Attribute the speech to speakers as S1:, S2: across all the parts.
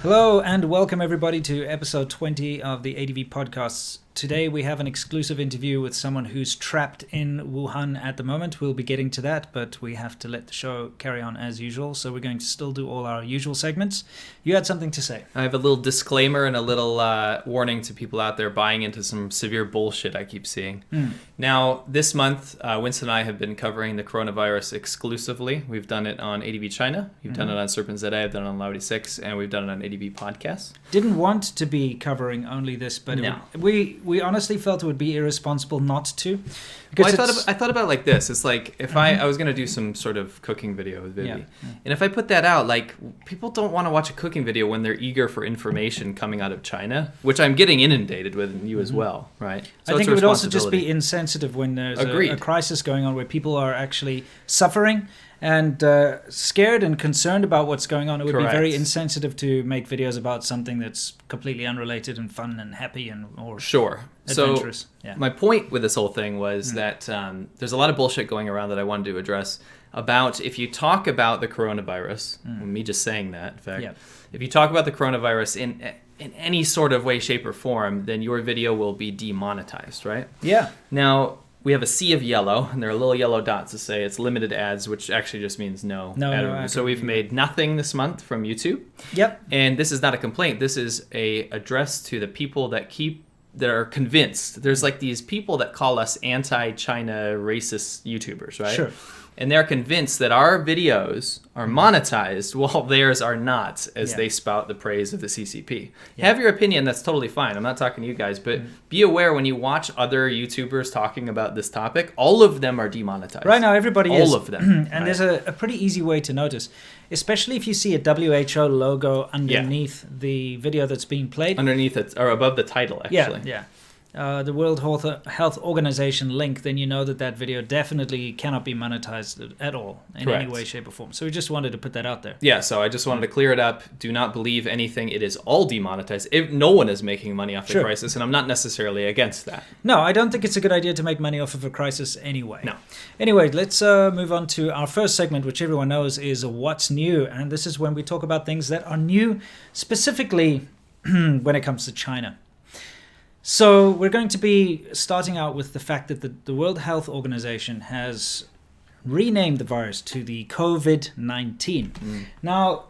S1: Hello and welcome everybody to episode 20 of the ADV podcasts. Today we have an exclusive interview with someone who's trapped in Wuhan at the moment. We'll be getting to that, but we have to let the show carry on as usual. So we're going to still do all our usual segments. You had something to say.
S2: I have a little disclaimer and a little warning to people out there buying into some severe bullshit I keep seeing. Now, this month, Winston and I have been covering the coronavirus exclusively. We've done it on ADV China. We've done it on Serpent ZA. I've done it on Laudi 6, and we've done it on ADV Podcasts.
S1: Didn't want to be covering only this, but
S2: No.
S1: we honestly felt it would be irresponsible not to.
S2: Well, I thought about it like this. It's like if I was going to do some sort of cooking video with Vivi. And if I put that out, like, people don't want to watch a cooking video when they're eager for information coming out of China, which I'm getting inundated with, and you as well, right? So
S1: I think
S2: it's a
S1: it would also just be
S2: responsibility.
S1: insensitive when there's
S2: Agreed.
S1: a crisis going on where people are actually suffering and scared and concerned about what's going on. It would be very
S2: Correct.
S1: insensitive to make videos about something that's completely unrelated and fun and happy or
S2: Sure.
S1: adventurous.
S2: So my point with this whole thing was that there's a lot of bullshit going around that I wanted to address about if you talk about the coronavirus, me just saying that, in fact, if you talk about the coronavirus in any sort of way, shape, or form, then your video will be demonetized, right?
S1: Yeah.
S2: Now, we have a sea of yellow, and there are little yellow dots to say it's limited ads, which actually just means no ad revenue. So we've made nothing this month from YouTube.
S1: Yep.
S2: And this is not a complaint. This is a address to the people that are convinced. There's like these people that call us anti-China racist YouTubers, right?
S1: Sure.
S2: And they're convinced that our videos are monetized while theirs are not, as they spout the praise of the CCP. Have your opinion, that's totally fine. I'm not talking to you guys, but be aware when you watch other YouTubers talking about this topic, all of them are demonetized.
S1: Right now, everybody is.
S2: All of them.
S1: And there's a pretty easy way to notice, especially if you see a WHO logo underneath the video that's being played.
S2: Underneath it, or above the title, actually.
S1: Yeah. The World Health Organization link, then you know that video definitely cannot be monetized at all in any way, shape, or form. So we just wanted to put that out there.
S2: Yeah, so I just wanted to clear it up. Do not believe anything. It is all demonetized. No one is making money off the crisis, and I'm not necessarily against that.
S1: No, I don't think it's a good idea to make money off of a crisis anyway.
S2: No.
S1: Anyway, let's move on to our first segment, which everyone knows is What's New. And this is when we talk about things that are new, specifically when it comes to China. So we're going to be starting out with the fact that the World Health Organization has renamed the virus to the COVID-19. Now,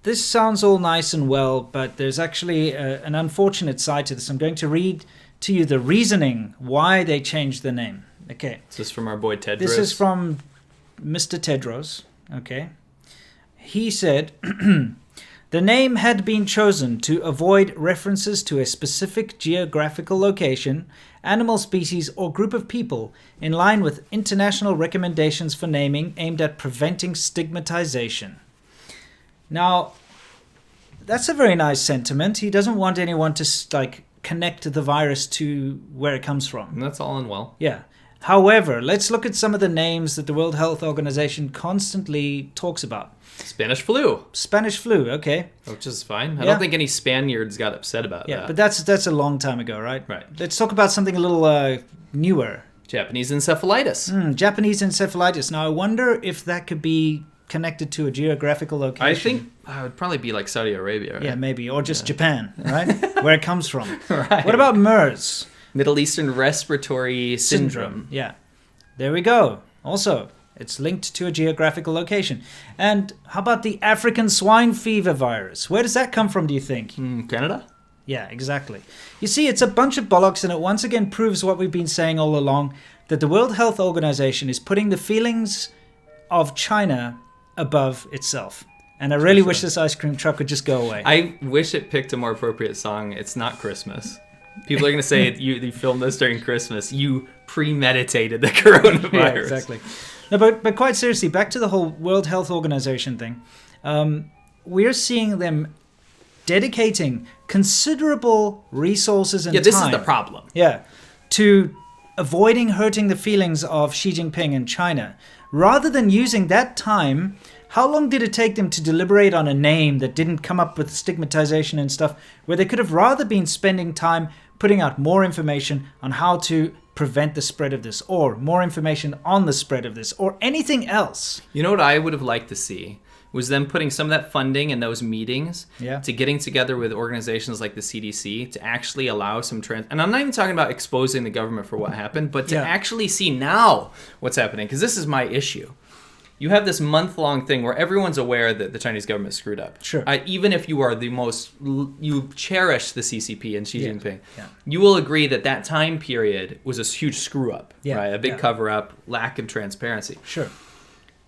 S1: this sounds all nice and well, but there's actually an unfortunate side to this. I'm going to read to you the reasoning why they changed the name. Okay.
S2: This is from our boy Tedros.
S1: This is from Mr. Tedros. Okay. He said, the name had been chosen to avoid references to a specific geographical location, animal species, or group of people, in line with international recommendations for naming aimed at preventing stigmatization. Now, that's a very nice sentiment. He doesn't want anyone to connect the virus to where it comes from.
S2: And that's all in well.
S1: Yeah. However, let's look at some of the names that the World Health Organization constantly talks about.
S2: Spanish flu.
S1: Spanish flu, okay.
S2: Which is fine. I don't think any Spaniards got upset about that.
S1: Yeah, but that's a long time ago, right?
S2: Right.
S1: Let's talk about something a little newer.
S2: Japanese encephalitis.
S1: Japanese encephalitis. Now, I wonder if that could be connected to a geographical location.
S2: I think it would probably be like Saudi Arabia, right?
S1: Yeah, maybe. Or just Japan, right? Where it comes from.
S2: Right.
S1: What about MERS?
S2: Middle Eastern Respiratory Syndrome.
S1: Yeah. There we go. Also, it's linked to a geographical location. And how about the African swine fever virus? Where does that come from, do you think?
S2: Canada?
S1: Yeah, exactly. You see, it's a bunch of bollocks, and it once again proves what we've been saying all along, that the World Health Organization is putting the feelings of China above itself. And I really wish this ice cream truck would just go away.
S2: I wish it picked a more appropriate song. It's not Christmas. People are going to say you filmed this during Christmas. You premeditated the coronavirus.
S1: Yeah, exactly. No, but quite seriously, back to the whole World Health Organization thing. We're seeing them dedicating considerable resources and time.
S2: Yeah, this is the problem.
S1: Yeah, to avoiding hurting the feelings of Xi Jinping and China. Rather than using that time, how long did it take them to deliberate on a name that didn't come up with stigmatization and stuff, where they could have rather been spending time putting out more information on how to prevent the spread of this, or more information on the spread of this, or anything else?
S2: You know what I would have liked to see was them putting some of that funding and those meetings
S1: Yeah.
S2: to getting together with organizations like the CDC to actually allow some and I'm not even talking about exposing the government for what happened, but to
S1: Yeah.
S2: actually see now what's happening, because this is my issue. You have this month-long thing where everyone's aware that the Chinese government screwed up.
S1: Sure.
S2: Even if you are you cherish the CCP and Xi
S1: Yeah.
S2: Jinping,
S1: Yeah.
S2: you will agree that that time period was a huge screw-up,
S1: Yeah.
S2: right? A big
S1: Yeah.
S2: cover-up, lack of transparency.
S1: Sure.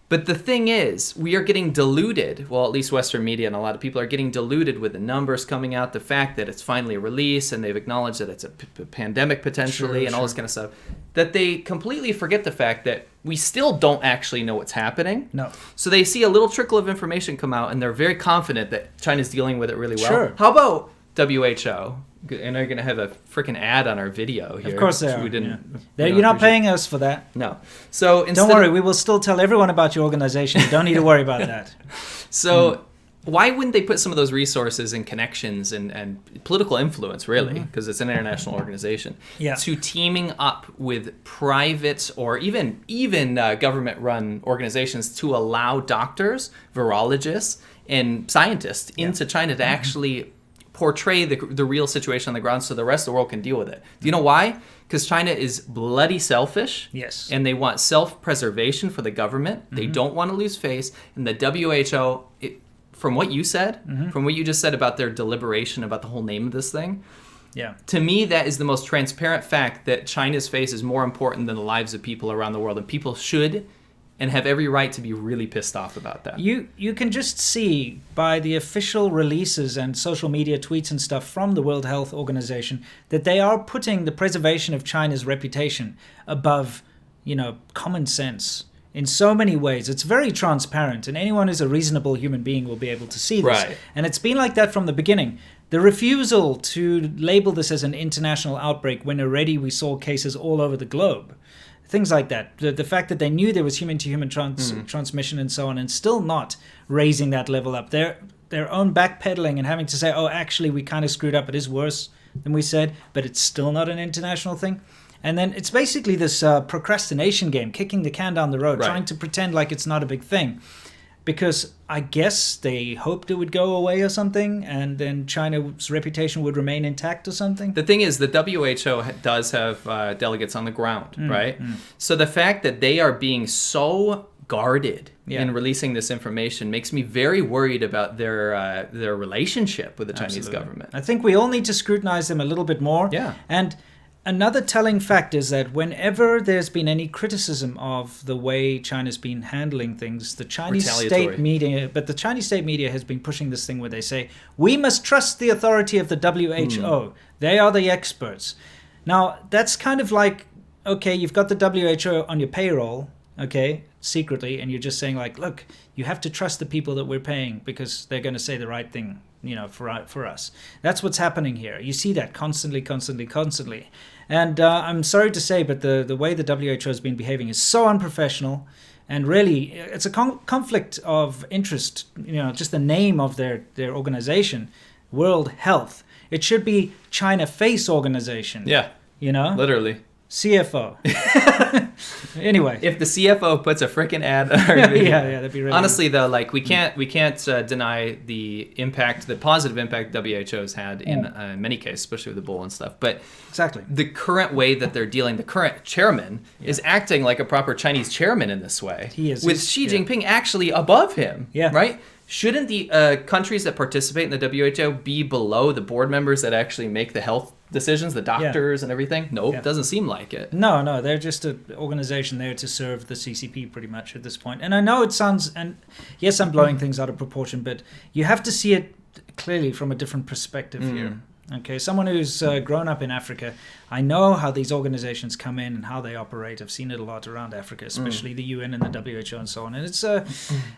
S2: But the thing is, we are getting diluted. Well, at least Western media and a lot of people are getting diluted with the numbers coming out, the fact that it's finally released and they've acknowledged that it's a pandemic potentially
S1: Sure,
S2: and all this kind of stuff, that they completely forget the fact that we still don't actually know what's happening.
S1: No.
S2: So they see a little trickle of information come out and they're very confident that China's dealing with it really well.
S1: Sure.
S2: How about WHO? And they're going to have a freaking ad on our video here.
S1: Of course they
S2: which
S1: are.
S2: We didn't.
S1: yeah.
S2: we don't
S1: You're not
S2: appreciate.
S1: paying us for that.
S2: No. So instead
S1: Don't worry,
S2: of-
S1: we will still tell everyone about your organization. You don't need to worry about that.
S2: So why wouldn't they put some of those resources and connections and political influence, really, because it's an international organization,
S1: Yeah.
S2: to teaming up with private or even government-run organizations to allow doctors, virologists, and scientists into China to actually portray the real situation on the ground so the rest of the world can deal with it. Do you know why? Because China is bloody selfish.
S1: Yes.
S2: And they want self-preservation for the government. They don't want to lose face. And the WHO, from what you said, from what you just said about their deliberation about the whole name of this thing,
S1: Yeah.
S2: to me, that is the most transparent fact that China's face is more important than the lives of people around the world. And people should and have every right to be really pissed off about that.
S1: You can just see by the official releases and social media tweets and stuff from the World Health Organization that they are putting the preservation of China's reputation above, common sense in so many ways. It's very transparent, and anyone who's a reasonable human being will be able to see this.
S2: Right.
S1: And it's been like that from the beginning. The refusal to label this as an international outbreak when already we saw cases all over the globe. Things like that. The fact that they knew there was human-to-human transmission and so on, and still not raising that level up. Their own backpedaling and having to say, oh, actually, we kind of screwed up. It is worse than we said, but it's still not an international thing. And then it's basically this procrastination game, kicking the can down the road,
S2: Right.
S1: trying to pretend like it's not a big thing. Because I guess they hoped it would go away or something, and then China's reputation would remain intact or something.
S2: The thing is, the WHO does have delegates on the ground, right? So the fact that they are being so guarded in releasing this information makes me very worried about their relationship with the Chinese
S1: Absolutely.
S2: government.
S1: I think we all need to scrutinize them a little bit more.
S2: Yeah.
S1: And another telling fact is that whenever there's been any criticism of the way China's been handling things, the Chinese
S2: Retaliatory.
S1: state media has been pushing this thing where they say, we must trust the authority of the WHO. They are the experts. Now, that's kind of like, okay, you've got the WHO on your payroll, okay, secretly, and you're just saying like, look, you have to trust the people that we're paying because they're going to say the right thing, for us. That's what's happening here. You see that constantly. And I'm sorry to say, but the way the WHO has been behaving is so unprofessional, and really, it's a conflict of interest. Just the name of their organization, World Health. It should be China Face Organization.
S2: Yeah, literally.
S1: CFO. Anyway.
S2: If the CFO puts a freaking ad on our video.
S1: yeah, that'd be really
S2: Honestly, though, like we can't deny the positive impact WHO's had in many cases, especially with Ebola and stuff. But
S1: exactly.
S2: the current way that they're dealing, the current chairman is acting like a proper Chinese chairman in this way.
S1: He is.
S2: With Xi Jinping actually above him.
S1: Yeah.
S2: Right? Shouldn't the countries that participate in the WHO be below the board members that actually make the health decisions, the doctors and everything? Nope, doesn't seem like it.
S1: No, they're just an organization there to serve the CCP pretty much at this point. And I know it sounds, and yes, I'm blowing things out of proportion, but you have to see it clearly from a different perspective here. Okay, someone who's grown up in Africa, I know how these organizations come in and how they operate. I've seen it a lot around Africa, especially the UN and the WHO and so on. And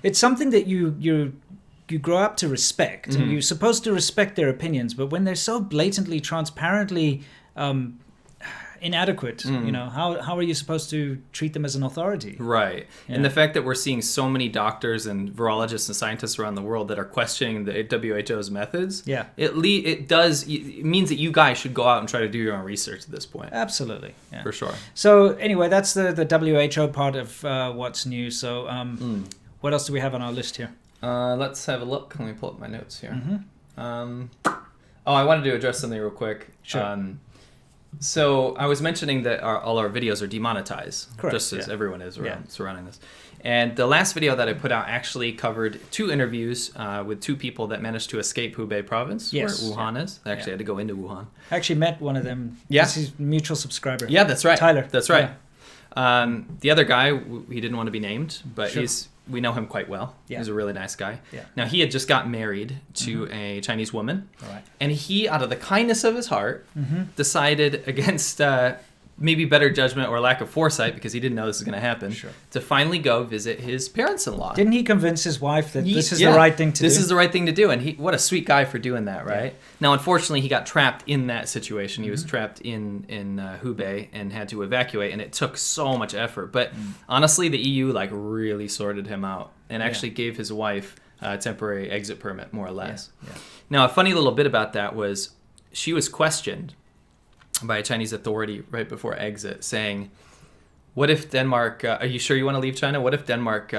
S1: it's something that you grow up to respect, and you're supposed to respect their opinions. But when they're so blatantly, transparently inadequate, how are you supposed to treat them as an authority?
S2: Right. And the fact that we're seeing so many doctors and virologists and scientists around the world that are questioning the WHO's methods, it means that you guys should go out and try to do your own research at this point.
S1: Absolutely. Yeah.
S2: For sure.
S1: So anyway, that's the WHO part of what's new. So what else do we have on our list here?
S2: Let's have a look. Let me pull up my notes here.
S1: Mm-hmm.
S2: I wanted to address something real quick.
S1: Sure.
S2: So I was mentioning that all our videos are demonetized,
S1: Correct,
S2: just as
S1: yeah.
S2: everyone is surrounding this. And the last video that I put out actually covered 2 interviews with 2 people that managed to escape Hubei province,
S1: Yes,
S2: where Wuhan is. They actually had to go into Wuhan.
S1: I actually met one of them.
S2: Yeah.
S1: This is a mutual subscriber.
S2: Yeah, that's right.
S1: Tyler.
S2: That's right.
S1: Yeah.
S2: The other guy, he didn't want to be named, but
S1: Sure.
S2: we know him quite well.
S1: Yeah.
S2: He's a really nice guy.
S1: Yeah.
S2: Now, he had just got married to a Chinese woman.
S1: All right.
S2: And he, out of the kindness of his heart,
S1: Mm-hmm.
S2: decided against maybe better judgment or lack of foresight, because he didn't know this was going to happen,
S1: Sure.
S2: to finally go visit his parents-in-law.
S1: Didn't he convince his wife that this is
S2: Yeah,
S1: the right thing to do?
S2: This is the right thing to do. And what a sweet guy for doing that, right?
S1: Yeah.
S2: Now, unfortunately, he got trapped in that situation. He was
S1: Mm-hmm.
S2: trapped in Hubei and had to evacuate, and it took so much effort. But honestly, the EU really sorted him out and actually gave his wife a temporary exit permit, more or less.
S1: Yeah.
S2: Now, a funny little bit about that was she was questioned by a Chinese authority right before exit, saying, what if Denmark, are you sure you want to leave China? What if Denmark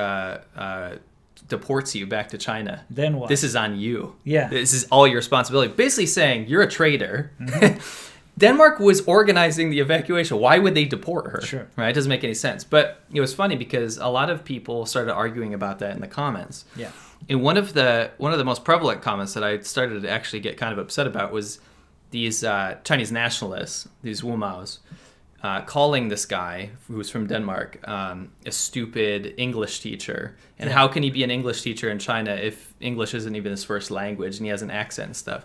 S2: deports you back to China?
S1: Then what?
S2: This is on you.
S1: Yeah.
S2: This is all your responsibility. Basically saying, you're a traitor. Denmark was organizing the evacuation. Why would they deport her?
S1: Sure.
S2: Right? It doesn't make any sense. But it was funny because a lot of people started arguing about that in the comments.
S1: Yeah.
S2: And one of the most prevalent comments that I started to actually get kind of upset about was these Chinese nationalists, these Wumaos, calling this guy who's from Denmark a stupid English teacher. And how can he be an English teacher in China if English isn't even his first language and he has an accent and stuff?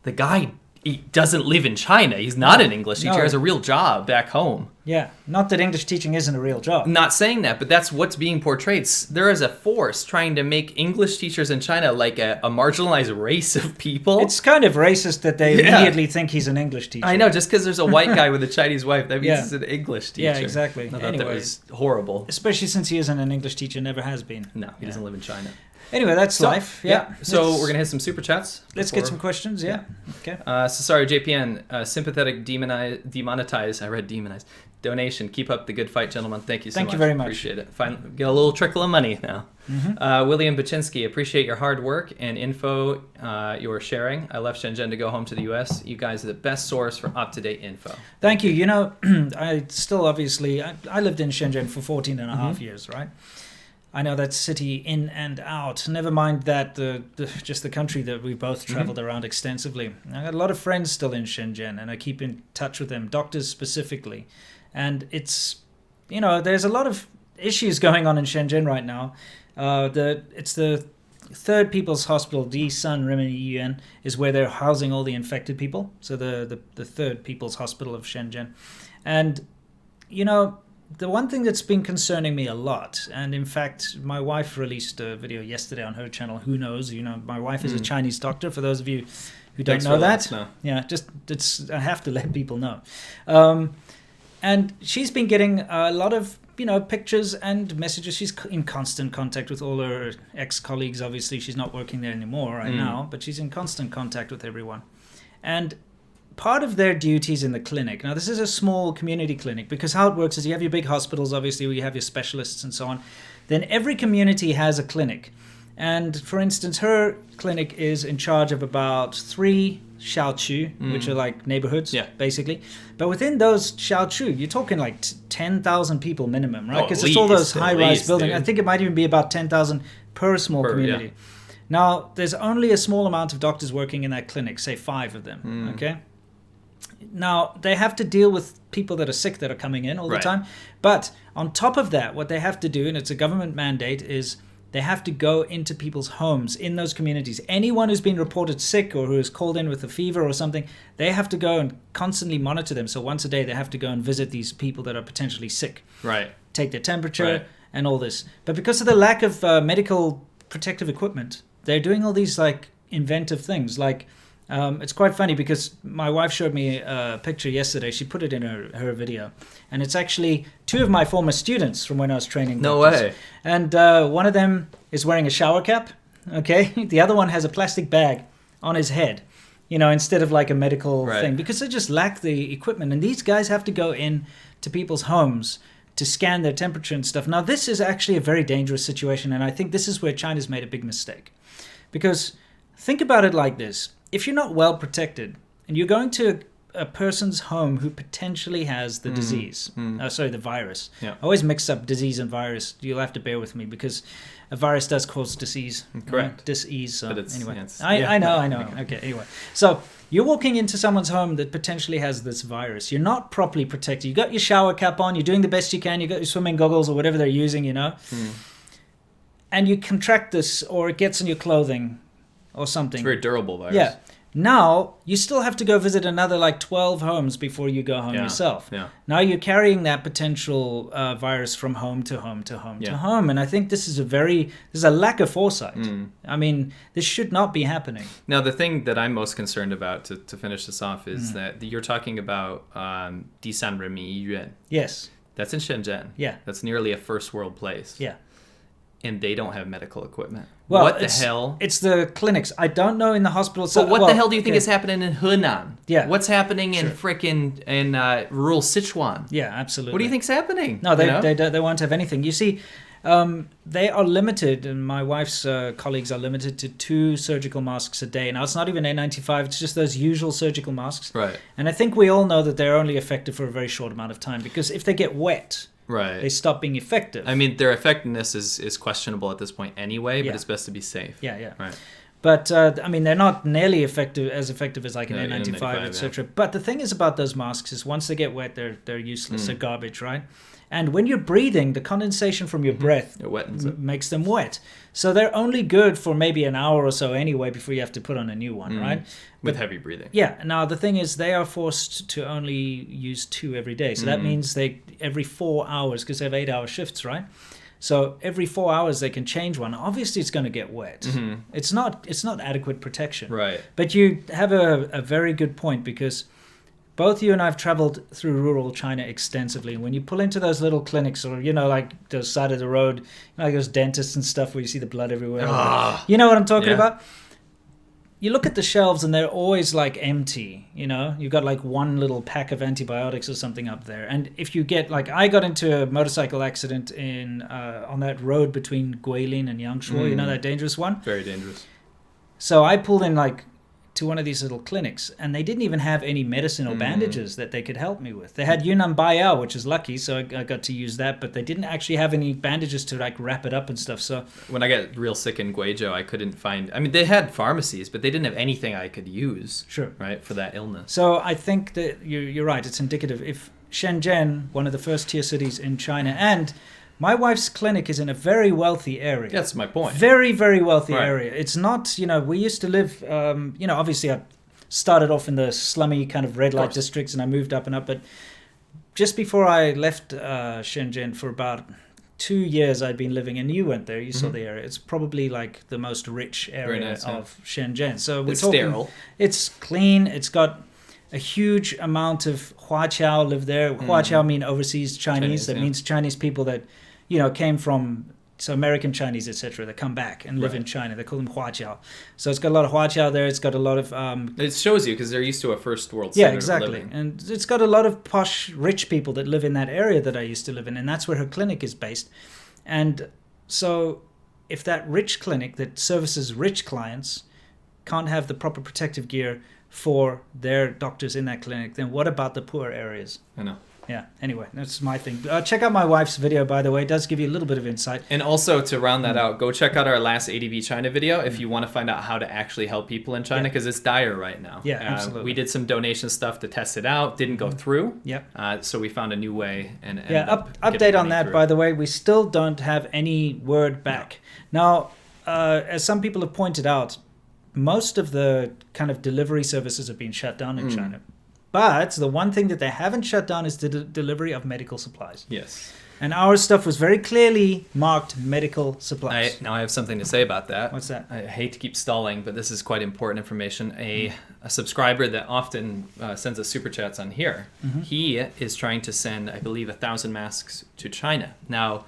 S2: The guy, he doesn't live in China. He's not an English teacher.
S1: No.
S2: He has a real job back home.
S1: Yeah. Not that English teaching isn't a real job.
S2: Not saying that, but that's what's being portrayed. There is a force trying to make English teachers in China like a marginalized race of people.
S1: It's kind of racist that they immediately think he's an English teacher.
S2: I know, just because there's a white guy with a Chinese wife, that means
S1: Yeah.
S2: he's an English teacher.
S1: Yeah, exactly.
S2: I thought
S1: Anyway.
S2: that was horrible.
S1: Especially since he isn't an English teacher, never has been.
S2: No, he doesn't live in China.
S1: Anyway, that's life. Yeah.
S2: So
S1: Let's-
S2: we're going to hit some super chats.
S1: Let's get some questions. Yeah. Okay.
S2: So sorry, JPN, sympathetic demonetize. I read demonize. Donation. Keep up the good fight, gentlemen. Thank you so much.
S1: Thank you very much.
S2: Appreciate it. Get a little trickle of money now.
S1: Mm-hmm.
S2: William Baczynski, appreciate your hard work and info you're sharing. I left Shenzhen to go home to the U.S. You guys are the best source for up-to-date info.
S1: Thank you. You know, I still obviously, I lived in Shenzhen for 14 and a half years, right? I know that city in and out. Never mind that just the country that we both traveled around extensively. I got a lot of friends still in Shenzhen, and I keep in touch with them, doctors specifically. And it's, there's a lot of issues going on in Shenzhen right now. It's the Third People's Hospital, D Sun Remini Yuan, is where they're housing all the infected people. So the Third People's Hospital of Shenzhen. And, the one thing that's been concerning me a lot, and in fact, my wife released a video yesterday on her channel, Who Knows? My wife is a Chinese doctor, for those of you who don't know that. Yeah, I have to let people know. And she's been getting a lot of, pictures and messages. She's in constant contact with all her ex-colleagues. Obviously, she's not working there anymore right now, but she's in constant contact with everyone. And part of their duties in the clinic, now this is a small community clinic, because how it works is you have your big hospitals, obviously, where you have your specialists and so on. Then every community has a clinic. And for instance, her clinic is in charge of about 3 xiaoqu, which are like neighborhoods, basically. But within those xiaoqu, you're talking like 10,000 people minimum, right? Because it's all those high-rise buildings. I think it might even be about 10,000 per small community. Yeah. Now, there's only a small amount of doctors working in that clinic, say 5 of them, okay? Now, they have to deal with people that are sick that are coming in all the time. But on top of that, what they have to do, and it's a government mandate, is they have to go into people's homes in those communities. Anyone who's been reported sick or who is called in with a fever or something, they have to go and constantly monitor them. So once a day, they have to go and visit these people that are potentially sick.
S2: Right.
S1: Take their temperature and all this. But because of the lack of medical protective equipment, they're doing all these like inventive things. Like it's quite funny because my wife showed me a picture yesterday. She put it in her video. And it's actually 2 of my former students from when I was training.
S2: No
S1: doctors.
S2: way.
S1: And one of them is wearing a shower cap. Okay. The other one has a plastic bag on his head, instead of like a medical thing, because they just lack the equipment. And these guys have to go in to people's homes to scan their temperature and stuff. Now, this is actually a very dangerous situation, and I think this is where China's made a big mistake. Because think about it like this. If you're not well protected, and you're going to a person's home who potentially has the disease, the virus.
S2: Yeah.
S1: I always mix up disease and virus. You'll have to bear with me because a virus does cause disease.
S2: Correct.
S1: Disease. So
S2: But it's,
S1: anyway,
S2: yeah, it's-
S1: I know.
S2: okay.
S1: Okay, anyway. So you're walking into someone's home that potentially has this virus. You're not properly protected. You got your shower cap on. You're doing the best you can. You got your swimming goggles or whatever they're using, and you contract this, or it gets in your clothing or something.
S2: It's a very durable virus.
S1: Yeah. Now, you still have to go visit another 12 homes before you go home yourself.
S2: Yeah.
S1: Now you're carrying that potential virus from home to home to home to home. And I think this is a lack of foresight. I mean, this should not be happening.
S2: Now, the thing that I'm most concerned about, to finish this off, is that you're talking about Disan Renmin Yiyuan.
S1: Yes.
S2: That's in Shenzhen.
S1: Yeah.
S2: That's nearly a first world place.
S1: Yeah.
S2: And they don't have medical equipment.
S1: Well,
S2: what the hell?
S1: It's the clinics. I don't know in the hospitals.
S2: But what the hell do you think is happening in Henan?
S1: Yeah.
S2: What's happening in frickin' rural Sichuan?
S1: Yeah, absolutely.
S2: What do you think's happening?
S1: No, they won't have anything. You see, they are limited, and my wife's colleagues are limited to 2 surgical masks a day. Now, it's not even N95. It's just those usual surgical masks.
S2: Right.
S1: And I think we all know that they're only effective for a very short amount of time, because if they get wet,
S2: Right.
S1: they stop being effective.
S2: I mean, their effectiveness is questionable at this point anyway, but it's best to be safe.
S1: Yeah.
S2: Right.
S1: But, I mean, they're not nearly as effective as like an
S2: Yeah,
S1: N95,
S2: N95,
S1: etc. But the thing is about those masks is once they get wet, they're useless. They're garbage, right? And when you're breathing, the condensation from your breath
S2: It wettens it.
S1: makes them wet. So they're only good for maybe an hour or so anyway before you have to put on a new one, right?
S2: With heavy breathing.
S1: Yeah. Now, the thing is, they are forced to only use 2 every day. So that means they every 4 hours, because they have 8-hour shifts, right? So every 4 hours they can change one. Obviously, it's going to get wet. It's not adequate protection.
S2: Right.
S1: But you have a very good point, because both you and I have traveled through rural China extensively. When you pull into those little clinics, or, like the side of the road, like those dentists and stuff where you see the blood everywhere. You know what I'm talking about? You look at the shelves and they're always empty, You've got one little pack of antibiotics or something up there. And if you get, I got into a motorcycle accident on that road between Guilin and Yangshuo, that dangerous one?
S2: Very dangerous.
S1: So I pulled in to one of these little clinics, and they didn't even have any medicine or bandages that they could help me with. They had Yunnan Baiyao, which is lucky, so I got to use that, but they didn't actually have any bandages to wrap it up and stuff. So
S2: when I got real sick in Guizhou, I couldn't find. I mean, they had pharmacies, but they didn't have anything I could use.
S1: Sure.
S2: Right, for that illness.
S1: So I think that you're right. It's indicative. If Shenzhen, one of the first tier cities in China, and my wife's clinic is in a very wealthy area.
S2: That's my point.
S1: Very, very wealthy
S2: Right.
S1: area. It's not, we used to live, obviously I started off in the slummy kind of red light districts, and I moved up and up. But just before I left Shenzhen, for about 2 years, I'd been living, and you went there, you saw the area. It's probably the most rich area
S2: nice,
S1: of Shenzhen. So
S2: It's sterile.
S1: It's clean. It's got a huge amount of Huaqiao live there. Huaqiao mean overseas Chinese. That means Chinese people that, came from, so American Chinese, etc., that come back and live in China. They call them Huaqiao. So it's got a lot of Huaqiao there. It's got a lot of...
S2: It shows you, because they're used to a first world
S1: yeah,
S2: standard
S1: exactly.
S2: of living.
S1: And it's got a lot of posh, rich people that live in that area that I used to live in, and that's where her clinic is based. And so if that rich clinic that services rich clients can't have the proper protective gear for their doctors in that clinic, then what about the poor areas?
S2: I know.
S1: Yeah, anyway, that's my thing. Check out my wife's video, by the way. It does give you a little bit of insight.
S2: And also, to round that out, go check out our last ADV China video if you want to find out how to actually help people in China, because it's dire right now.
S1: Yeah, absolutely.
S2: We did some donation stuff to test it out. Didn't go through.
S1: Yep.
S2: So we found a new way. And
S1: Update on that, by the way. We still don't have any word back. No. Now, as some people have pointed out, most of the kind of delivery services have been shut down in China. But the one thing that they haven't shut down is the delivery of medical supplies.
S2: Yes.
S1: And our stuff was very clearly marked medical supplies.
S2: Now I have something to say about that.
S1: What's that?
S2: I hate to keep stalling, but this is quite important information. A subscriber that often sends us super chats on here, he is trying to send, I believe, 1,000 masks to China. Now,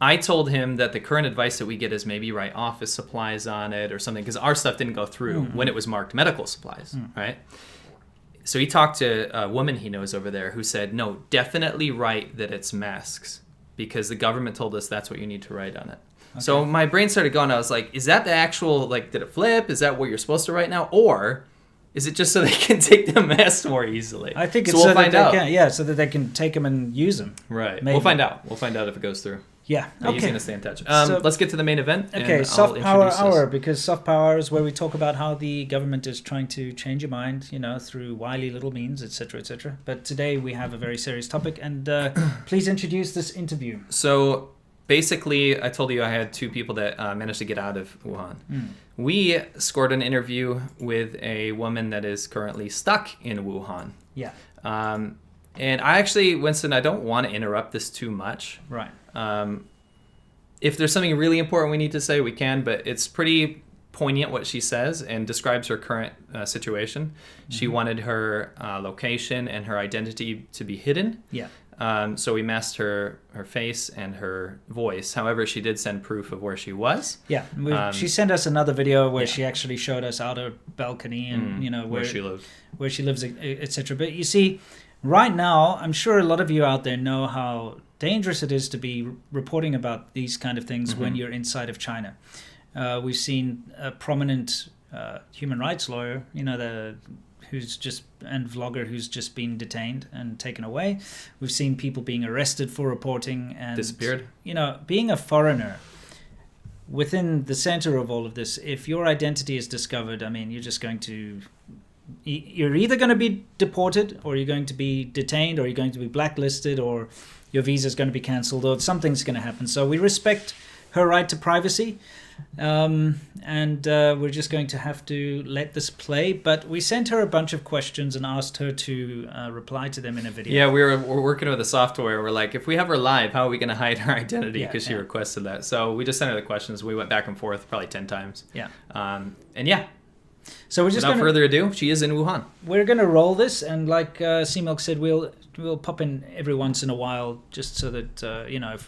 S2: I told him that the current advice that we get is maybe write office supplies on it or something, because our stuff didn't go through when it was marked medical supplies, right? So he talked to a woman he knows over there who said, no, definitely write that it's masks because the government told us that's what you need to write on it. Okay. So my brain started going. I was like, is that the actual, like, did it flip? Is that what you're supposed to write now? Or is it just so they can take the masks more easily?
S1: I think it's so, we'll so that they can take them and use them.
S2: Right. Maybe. We'll find out. We'll find out if it goes through.
S1: Yeah.
S2: Okay. He's going to stay in touch. Let's get to the main event.
S1: Okay, Soft Power Hour, because Soft Power is where we talk about how the government is trying to change your mind, through wily little means, etc., etc. But today we have a very serious topic, and please introduce this interview.
S2: So basically, I told you I had two people that managed to get out of Wuhan. We scored an interview with a woman that is currently stuck in Wuhan.
S1: Yeah.
S2: And I actually, Winston, I don't want to interrupt this too much.
S1: Right.
S2: If there's something really important we need to say, we can, but it's pretty poignant what she says and describes her current situation. Mm-hmm. She wanted her location and her identity to be hidden.
S1: Yeah.
S2: So we masked her face and her voice. However, she did send proof of where she was.
S1: Yeah. She sent us another video where she actually showed us out her balcony and,
S2: where she lives.
S1: Where she lives, etc. But you see, right now, I'm sure a lot of you out there know how dangerous it is to be reporting about these kind of things when you're inside of China. We've seen a prominent human rights lawyer, and vlogger who's just been detained and taken away. We've seen people being arrested for reporting and
S2: disappeared.
S1: Being a foreigner within the center of all of this, if your identity is discovered, you're either going to be deported, or you're going to be detained, or you're going to be blacklisted, or your visa is going to be cancelled, or something's going to happen. So we respect her right to privacy, and we're just going to have to let this play. But we sent her a bunch of questions and asked her to reply to them in a video.
S2: Yeah, we're working with the software. We're like, if we have her live, how are we going to hide her identity? Because she requested that. So we just sent her the questions. We went back and forth probably 10 times.
S1: Yeah.
S2: So we're just without further ado, she is in Wuhan.
S1: We're going to roll this, and like C-Milk said, we'll pop in every once in a while just so that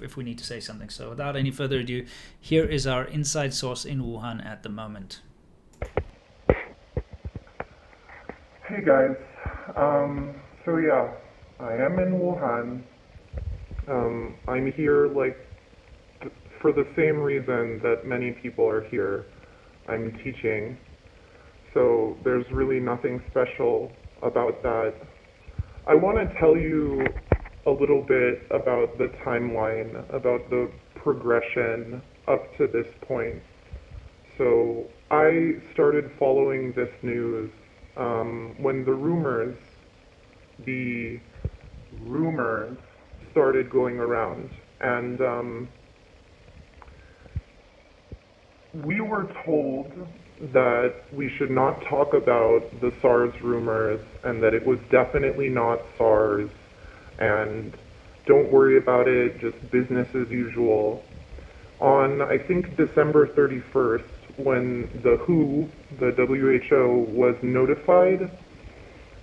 S1: if we need to say something. So without any further ado, here is our inside source in Wuhan at the moment.
S3: Hey guys, I am in Wuhan. I'm here for the same reason that many people are here. I'm teaching. So there's really nothing special about that. I want to tell you a little bit about the timeline, about the progression up to this point. So I started following this news when the rumors started going around. And we were told that we should not talk about the SARS rumors and that it was definitely not SARS and don't worry about it, just business as usual. On, I think, December 31st, when the WHO, the WHO, was notified,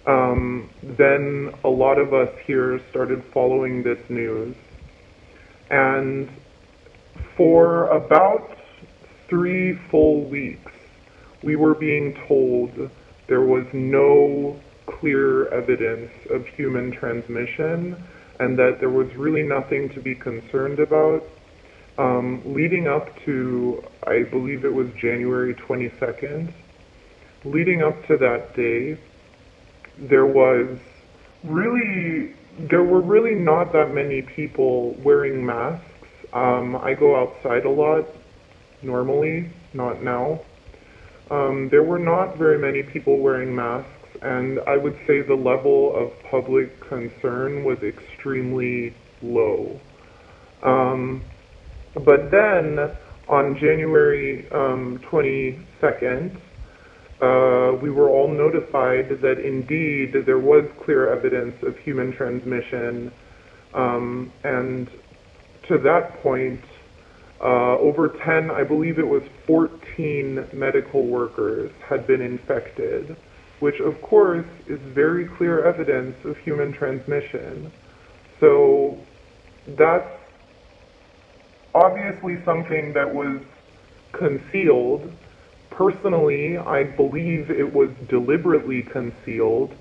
S3: then a lot of us here started following this news. And for about 3 full weeks, we were being told there was no clear evidence of human transmission and that there was really nothing to be concerned about. Leading up to, I believe it was January 22nd, leading up to that day, there were really not that many people wearing masks. I go outside a lot, normally, not now. There were not very many people wearing masks, and I would say the level of public concern was extremely low. But then, on January 22nd, we were all notified that indeed there was clear evidence of human transmission, and to that point, over 10, I believe it was 14 medical workers had been infected, which of course is very clear evidence of human transmission. So that's obviously something that was concealed. Personally, I believe it was deliberately concealed.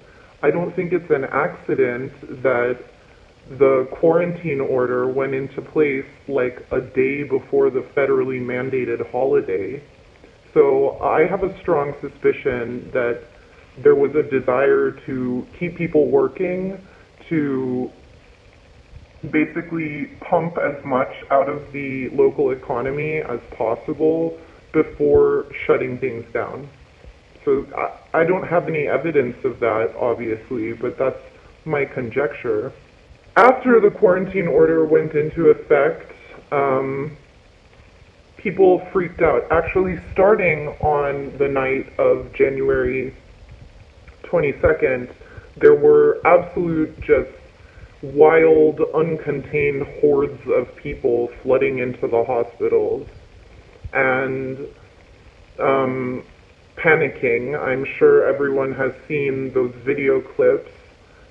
S3: I don't think it's an accident that the quarantine order went into place like a day before the federally mandated holiday. So I have a strong suspicion that there was a desire to keep people working, to basically pump as much out of the local economy as possible before shutting things down. So I don't have any evidence of that, obviously, but that's my conjecture. After the quarantine order went into effect, people freaked out. Actually, starting on the night of January 22nd, there were absolute just wild, uncontained hordes of people flooding into the hospitals and panicking. I'm sure everyone has seen those video clips.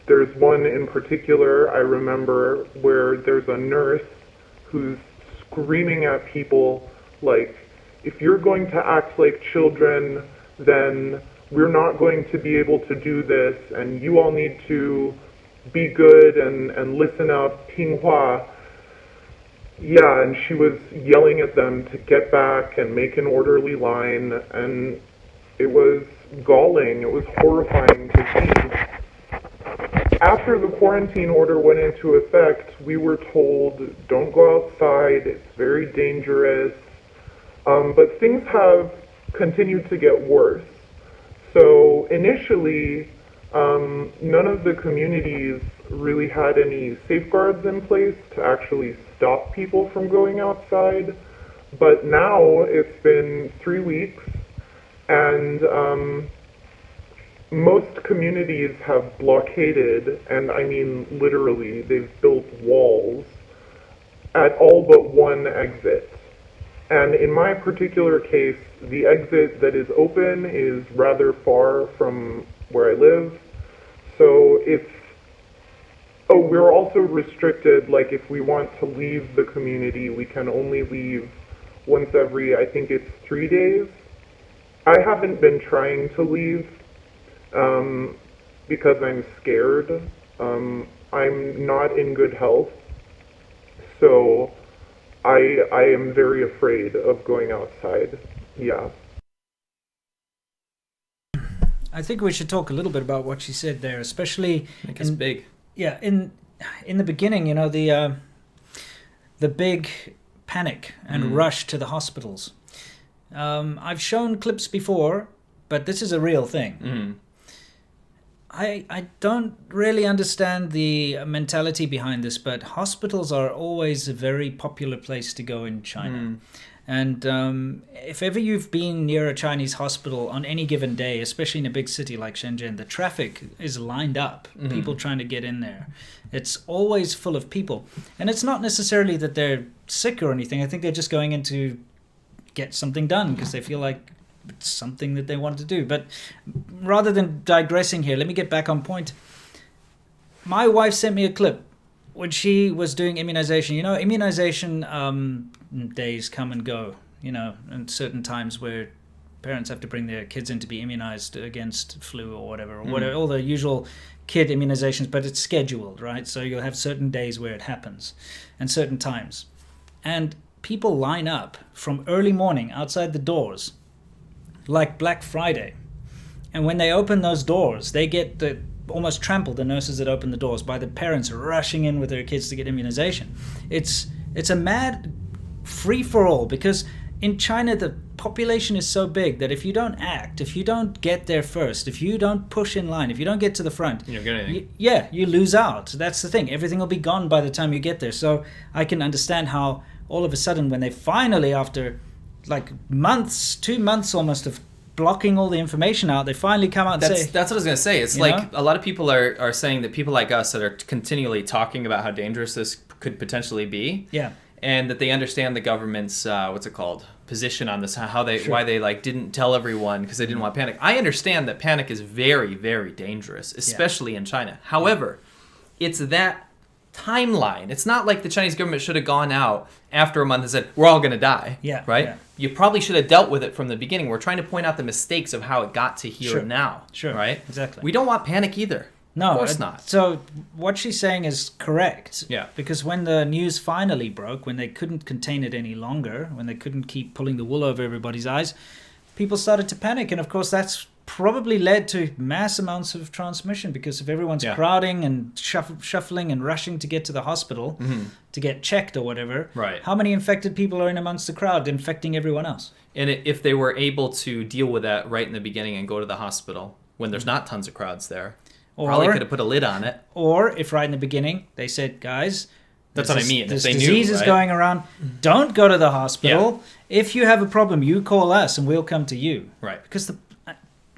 S3: There's one in particular I remember where there's a nurse who's screaming at people like, if you're going to act like children, then we're not going to be able to do this, and you all need to be good and listen up, Pinghua. Yeah, and she was yelling at them to get back and make an orderly line, and it was galling, it was horrifying to see. After the quarantine order went into effect, we were told, don't go outside, it's very dangerous. But things have continued to get worse. So initially, none of the communities really had any safeguards in place to actually stop people from going outside. But now it's been 3 weeks, and most communities have blockaded, and I mean literally, they've built walls at all but one exit. And in my particular case, the exit that is open is rather far from where I live. So we're also restricted, like if we want to leave the community, we can only leave once every, I think it's 3 days. I haven't been trying to leave because I'm scared. I'm not in good health. So I am very afraid of going outside. Yeah.
S1: I think we should talk a little bit about what she said there, especially
S2: Make us big.
S1: Yeah, in the beginning, you know, the big panic and rush to the hospitals. I've shown clips before, but this is a real thing. I don't really understand the mentality behind this, but hospitals are always a very popular place to go in China. And if ever you've been near a Chinese hospital on any given day, especially in a big city like Shenzhen, the traffic is lined up, people trying to get in there. It's always full of people. And it's not necessarily that they're sick or anything. I think they're just going in to get something done because they feel like it's something that they want to do. But rather than digressing here, let me get back on point. My wife sent me a clip when she was doing immunization. You know, immunization days come and go, you know, and certain times where parents have to bring their kids in to be immunized against flu or whatever, all the usual kid immunizations, but it's scheduled, right? So you'll have certain days where it happens and certain times. And people line up from early morning outside the doors like Black Friday. And when they open those doors, they get almost trampled, the nurses that open the doors, by the parents rushing in with their kids to get immunization. It's a mad free-for-all, because in China the population is so big that if you don't act, if you don't get there first, if you don't push in line, if you don't get to the front, you lose out. That's the thing. Everything will be gone by the time you get there. So I can understand how all of a sudden, when they finally, after like months, 2 months almost of blocking all the information out, they finally come out and say...
S2: That's what I was going to say. It's like a lot of people are saying that people like us that are continually talking about how dangerous this could potentially be.
S1: Yeah.
S2: And that they understand the government's, position on this, why they like didn't tell everyone because they didn't want panic. I understand that panic is very, very dangerous, especially in China. However, it's that timeline. It's not like the Chinese government should have gone out after a month and said, we're all going to die.
S1: Yeah.
S2: Right?
S1: Yeah.
S2: You probably should have dealt with it from the beginning. We're trying to point out the mistakes of how it got to here and now.
S1: Sure.
S2: Right?
S1: Exactly.
S2: We don't want panic either.
S1: No,
S2: Of course not.
S1: So what she's saying is correct.
S2: Yeah.
S1: Because when the news finally broke, when they couldn't contain it any longer, when they couldn't keep pulling the wool over everybody's eyes, people started to panic. And of course, that's probably led to mass amounts of transmission, because if everyone's crowding and shuffling and rushing to get to the hospital to get checked or whatever,
S2: Right.
S1: how many infected people are in amongst the crowd infecting everyone else?
S2: And if they were able to deal with that right in the beginning and go to the hospital when there's not tons of crowds there, probably could have put a lid on it.
S1: Or if right in the beginning they said, guys,
S2: That's what I mean.
S1: This
S2: If they
S1: disease
S2: knew,
S1: is
S2: right?
S1: going around. Don't go to the hospital. If you have a problem, you call us and we'll come to you.
S2: Right.
S1: Because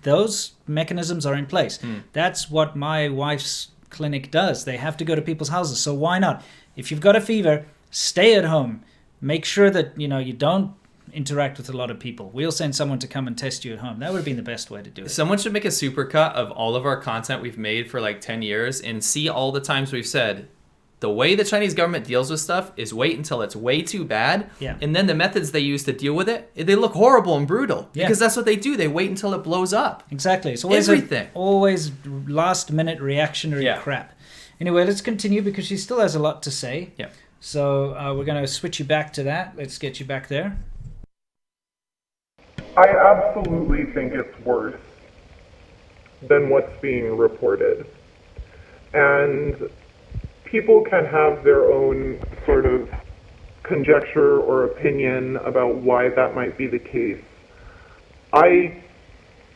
S1: those mechanisms are in place. That's what my wife's clinic does. They have to go to people's houses. So why not? If you've got a fever, stay at home. Make sure that you don't interact with a lot of people. We'll send someone to come and test you at home. That would have been the best way to do it.
S2: Someone should make a supercut of all of our content we've made for like 10 years and see all the times we've said, the way the Chinese government deals with stuff is wait until it's way too bad.
S1: Yeah.
S2: And then the methods they use to deal with it, they look horrible and brutal.
S1: Yeah.
S2: Because that's what they do. They wait until it blows up.
S1: Exactly. It's always
S2: Everything.
S1: always last minute reactionary
S2: Yeah.
S1: crap. Anyway, let's continue because she still has a lot to say.
S2: Yeah.
S1: So we're going to switch you back to that. Let's get you back there.
S3: I absolutely think it's worse than what's being reported. And people can have their own sort of conjecture or opinion about why that might be the case. I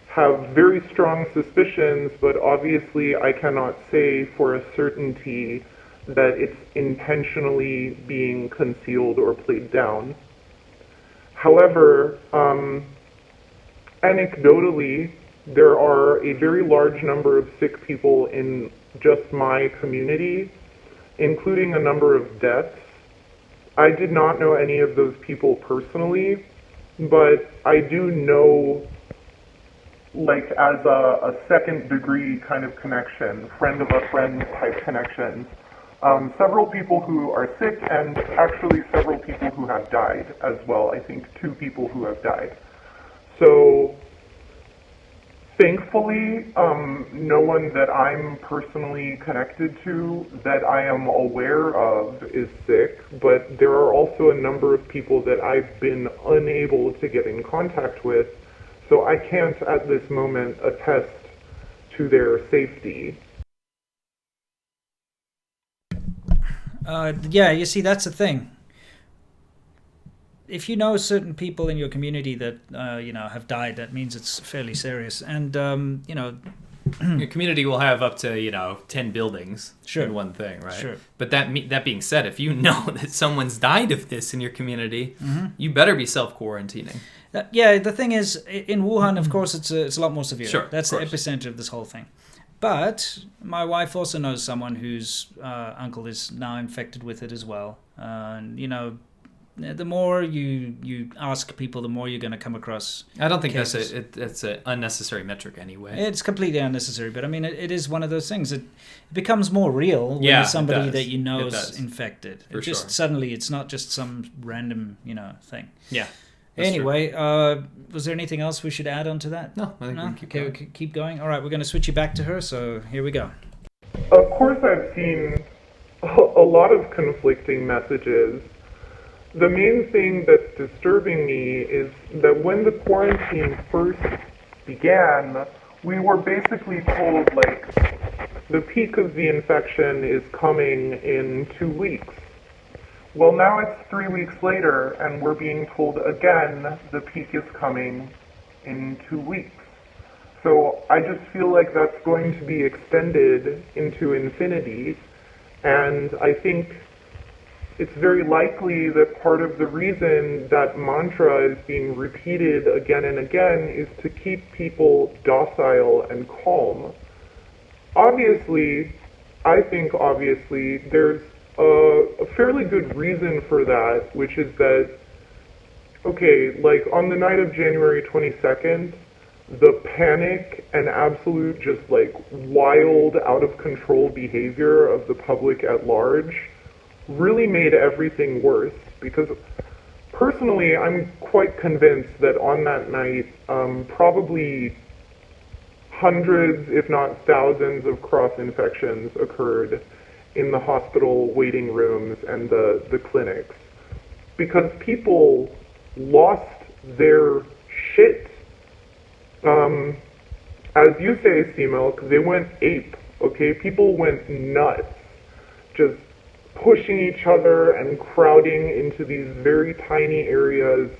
S3: have very strong suspicions, but obviously I cannot say for a certainty that it's intentionally being concealed or played down. However, anecdotally, there are a very large number of sick people in just my community, including a number of deaths. I did not know any of those people personally, but I do know, like, as a second degree kind of connection, friend of a friend type connection, several people who are sick and actually several people who have died as well. I think 2 people who have died. So thankfully, no one that I'm personally connected to that I am aware of is sick, but there are also a number of people that I've been unable to get in contact with, so I can't at this moment attest to their safety.
S1: Yeah, you see, that's the thing. If you know certain people in your community that have died, that means it's fairly serious. And
S2: Your community will have up to 10 buildings
S1: Sure.
S2: in one thing, right?
S1: Sure.
S2: But that being said, if you know that someone's died of this in your community, you better be self-quarantining.
S1: yeah, the thing is, in Wuhan, of course, it's a lot more severe.
S2: Sure,
S1: That's
S2: of
S1: the
S2: course.
S1: epicenter of this whole thing. But my wife also knows someone whose uncle is now infected with it as well. And the more you ask people, the more you're going to come across.
S2: I don't think
S1: cases.
S2: that's an unnecessary metric anyway.
S1: It's completely unnecessary, but I mean, it is one of those things. It becomes more real when
S2: Yeah,
S1: there's
S2: it
S1: somebody
S2: does.
S1: that you know
S2: It
S1: is
S2: does.
S1: infected.
S2: For
S1: It just
S2: sure.
S1: suddenly, it's not just some random thing.
S2: Yeah. that's true.
S1: Anyway, was there anything else we should add on to that?
S2: No, I think we can keep
S1: Okay,
S2: going.
S1: we can keep going. All right, we're going to switch you back to her. So here we go.
S3: Of course, I've seen a lot of conflicting messages. The main thing that's disturbing me is that when the quarantine first began, we were basically told, like, the peak of the infection is coming in 2 weeks. Well, now it's 3 weeks later, and we're being told again the peak is coming in 2 weeks. So I just feel like that's going to be extended into infinity, and I think it's very likely that part of the reason that mantra is being repeated again and again is to keep people docile and calm. I think obviously, there's a fairly good reason for that, which is that, okay, like on the night of January 22nd, the panic and absolute just like wild, out of control behavior of the public at large really made everything worse, because personally I'm quite convinced that on that night, probably hundreds, if not thousands, of cross-infections occurred in the hospital waiting rooms and the clinics because people lost their shit. As you say, C-Milk, they went ape, okay? People went nuts, just pushing each other and crowding into these very tiny areas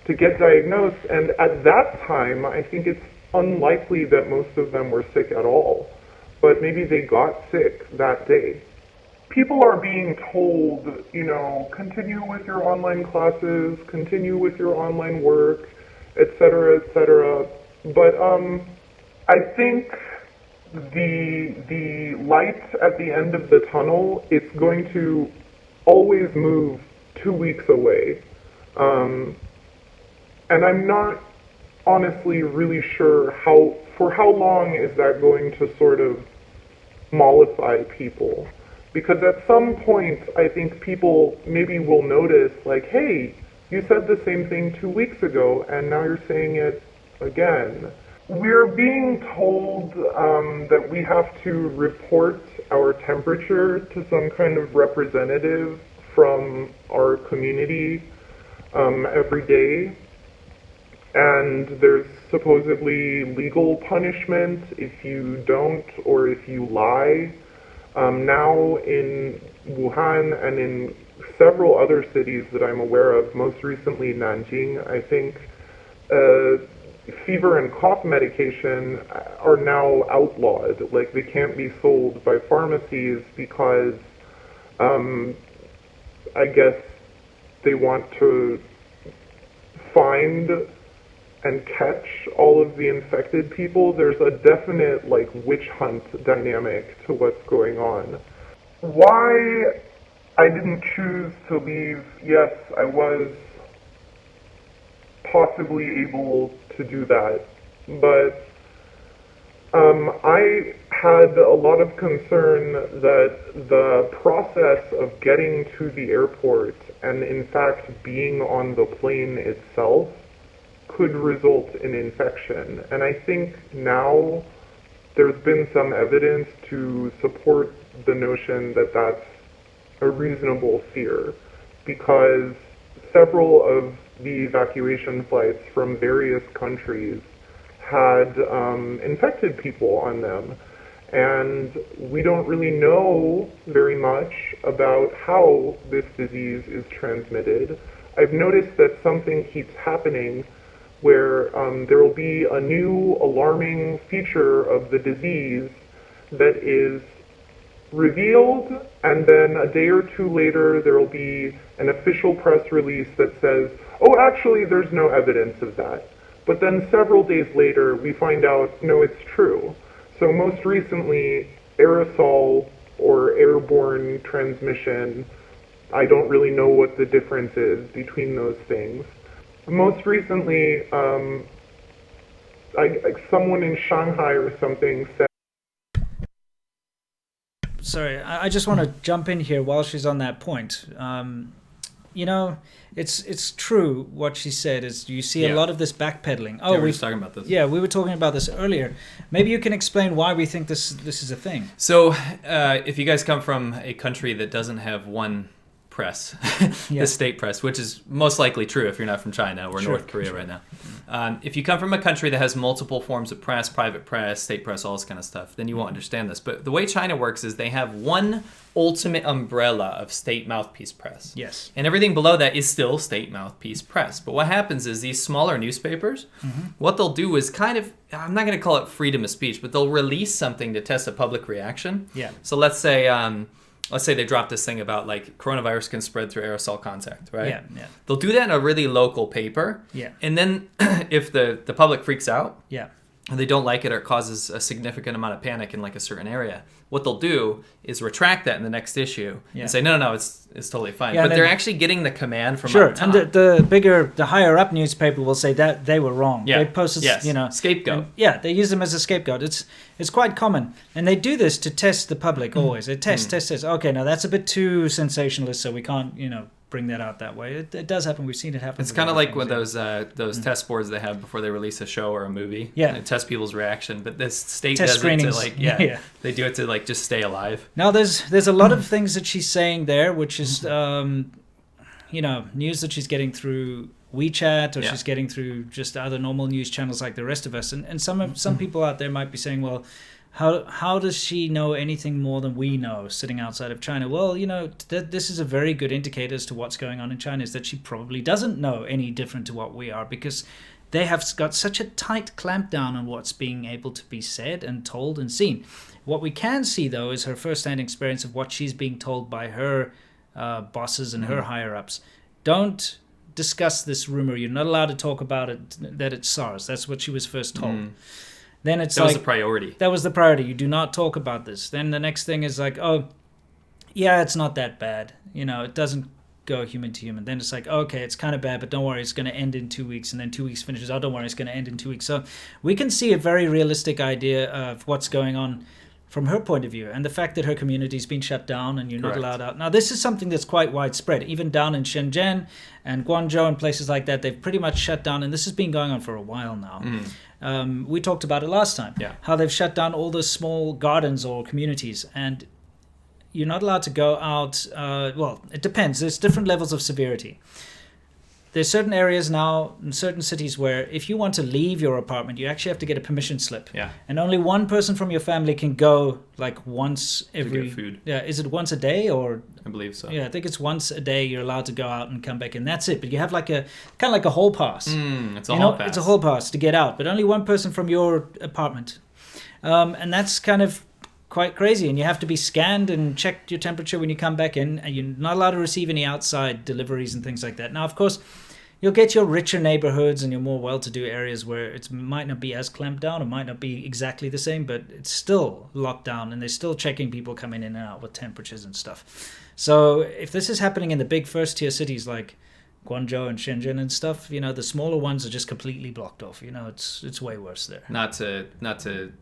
S3: to get diagnosed. And at that time, I think it's unlikely that most of them were sick at all, but maybe they got sick that day. People are being told, continue with your online classes, continue with your online work, etc., etc. But I think the light at the end of the tunnel is going to always move 2 weeks away. And I'm not honestly really sure for how long is that going to sort of mollify people. Because at some point, I think people maybe will notice, like, hey, you said the same thing 2 weeks ago, and now you're saying it again. We're being told that we have to report our temperature to some kind of representative from our community every day. And there's supposedly legal punishment if you don't or if you lie. Now in Wuhan and in several other cities that I'm aware of, most recently Nanjing, I think fever and cough medication are now outlawed. Like, they can't be sold by pharmacies because I guess they want to find and catch all of the infected people. There's a definite, witch hunt dynamic to what's going on. Why I didn't choose to leave, yes, I was possibly able to do that, but I had a lot of concern that the process of getting to the airport and in fact being on the plane itself could result in infection. And I think now there's been some evidence to support the notion that that's a reasonable fear, because several of the evacuation flights from various countries had infected people on them. And we don't really know very much about how this disease is transmitted. I've noticed that something keeps happening where there will be a new alarming feature of the disease that is revealed, and then a day or two later there will be an official press release that says, oh, actually there's no evidence of that. But then several days later we find out, no, it's true. So most recently, aerosol or airborne transmission, I don't really know what the difference is between those things. Most recently, someone in Shanghai or something said...
S1: Sorry, I just want to jump in here while she's on that point. It's true what she said. Is you see a lot of this backpedaling.
S2: Oh, we were just talking about this.
S1: Yeah, we were talking about this earlier. Maybe you can explain why we think this is a thing.
S2: So, if you guys come from a country that doesn't have one press, the state press, which is most likely true if you're not from China or North Korea right now. If you come from a country that has multiple forms of press, private press, state press, all this kind of stuff, then you won't understand this. But the way China works is they have one ultimate umbrella of state mouthpiece press.
S1: Yes.
S2: And everything below that is still state mouthpiece press. But what happens is these smaller newspapers, what they'll do is kind of, I'm not going to call it freedom of speech, but they'll release something to test a public reaction.
S1: Yeah.
S2: So let's say they drop this thing about coronavirus can spread through aerosol contact, right?
S1: Yeah, yeah.
S2: They'll do that in a really local paper.
S1: Yeah.
S2: And then if the public freaks out,
S1: yeah,
S2: and they don't like it or it causes a significant amount of panic in a certain area, what they'll do is retract that in the next issue and say, no, it's totally fine.
S1: Yeah,
S2: but they're actually getting the command from
S1: sure.
S2: up top.
S1: And the higher up newspaper will say that they were wrong.
S2: Yeah.
S1: They posted,
S2: scapegoat.
S1: And, they use them as a scapegoat. It's quite common, and they do this to test the public always. They test. Okay, now that's a bit too sensationalist, so we can't bring that out that way. It does happen. We've seen it happen.
S2: It's
S1: with
S2: kind of
S1: other
S2: like with
S1: things,
S2: those test boards they have before they release a show or a movie.
S1: Yeah.
S2: They test people's reaction, but this state
S1: Test
S2: does
S1: screenings.
S2: it to
S1: Yeah.
S2: they do it to like just stay alive.
S1: Now, there's a lot of things that she's saying there, which is, news that she's getting through WeChat, or she's getting through just other normal news channels like the rest of us. And some people out there might be saying, well, how does she know anything more than we know sitting outside of China? Well, this is a very good indicator as to what's going on in China, is that she probably doesn't know any different to what we are, because they have got such a tight clamp down on what's being able to be said and told and seen. What we can see, though, is her first-hand experience of what she's being told by her bosses and her higher-ups. Don't discuss this rumor. You're not allowed to talk about it, that it's SARS. That's what she was first told. Then it's
S2: that was the priority.
S1: That was the priority. You do not talk about this. Then the next thing is like, oh, yeah, it's not that bad. It doesn't go human to human. Then it's like, okay, it's kind of bad, but don't worry, it's going to end in 2 weeks. And then 2 weeks finishes. Oh, don't worry, it's going to end in 2 weeks. So we can see a very realistic idea of what's going on from her point of view. And the fact that her community's been shut down and you're not allowed out. Now, this is something that's quite widespread. Even down in Shenzhen and Guangzhou and places like that, they've pretty much shut down. And this has been going on for a while now. We talked about it last time, how they've shut down all the small gardens or communities, and you're not allowed to go out. Well, it depends. There's different levels of severity. There's certain areas now in certain cities where if you want to leave your apartment, you actually have to get a permission slip.
S2: Yeah.
S1: And only one person from your family can go like once every...
S2: To get food.
S1: Yeah, is it once a day or...
S2: I believe so.
S1: Yeah, I think it's once a day you're allowed to go out and come back in. That's it. But you have like a kind of like a hall pass.
S2: It's a hall pass.
S1: It's a hall pass to get out, but only one person from your apartment. And that's kind of quite crazy. And you have to be scanned and check your temperature when you come back in. And you're not allowed to receive any outside deliveries and things like that. Now, of course, you'll get your richer neighborhoods and your more well-to-do areas where it might not be as clamped down. It might not be exactly the same, but it's still locked down. And they're still checking people coming in and out with temperatures and stuff. So if this is happening in the big first-tier cities like Guangzhou and Shenzhen and stuff, the smaller ones are just completely blocked off. It's way worse there.
S2: Not to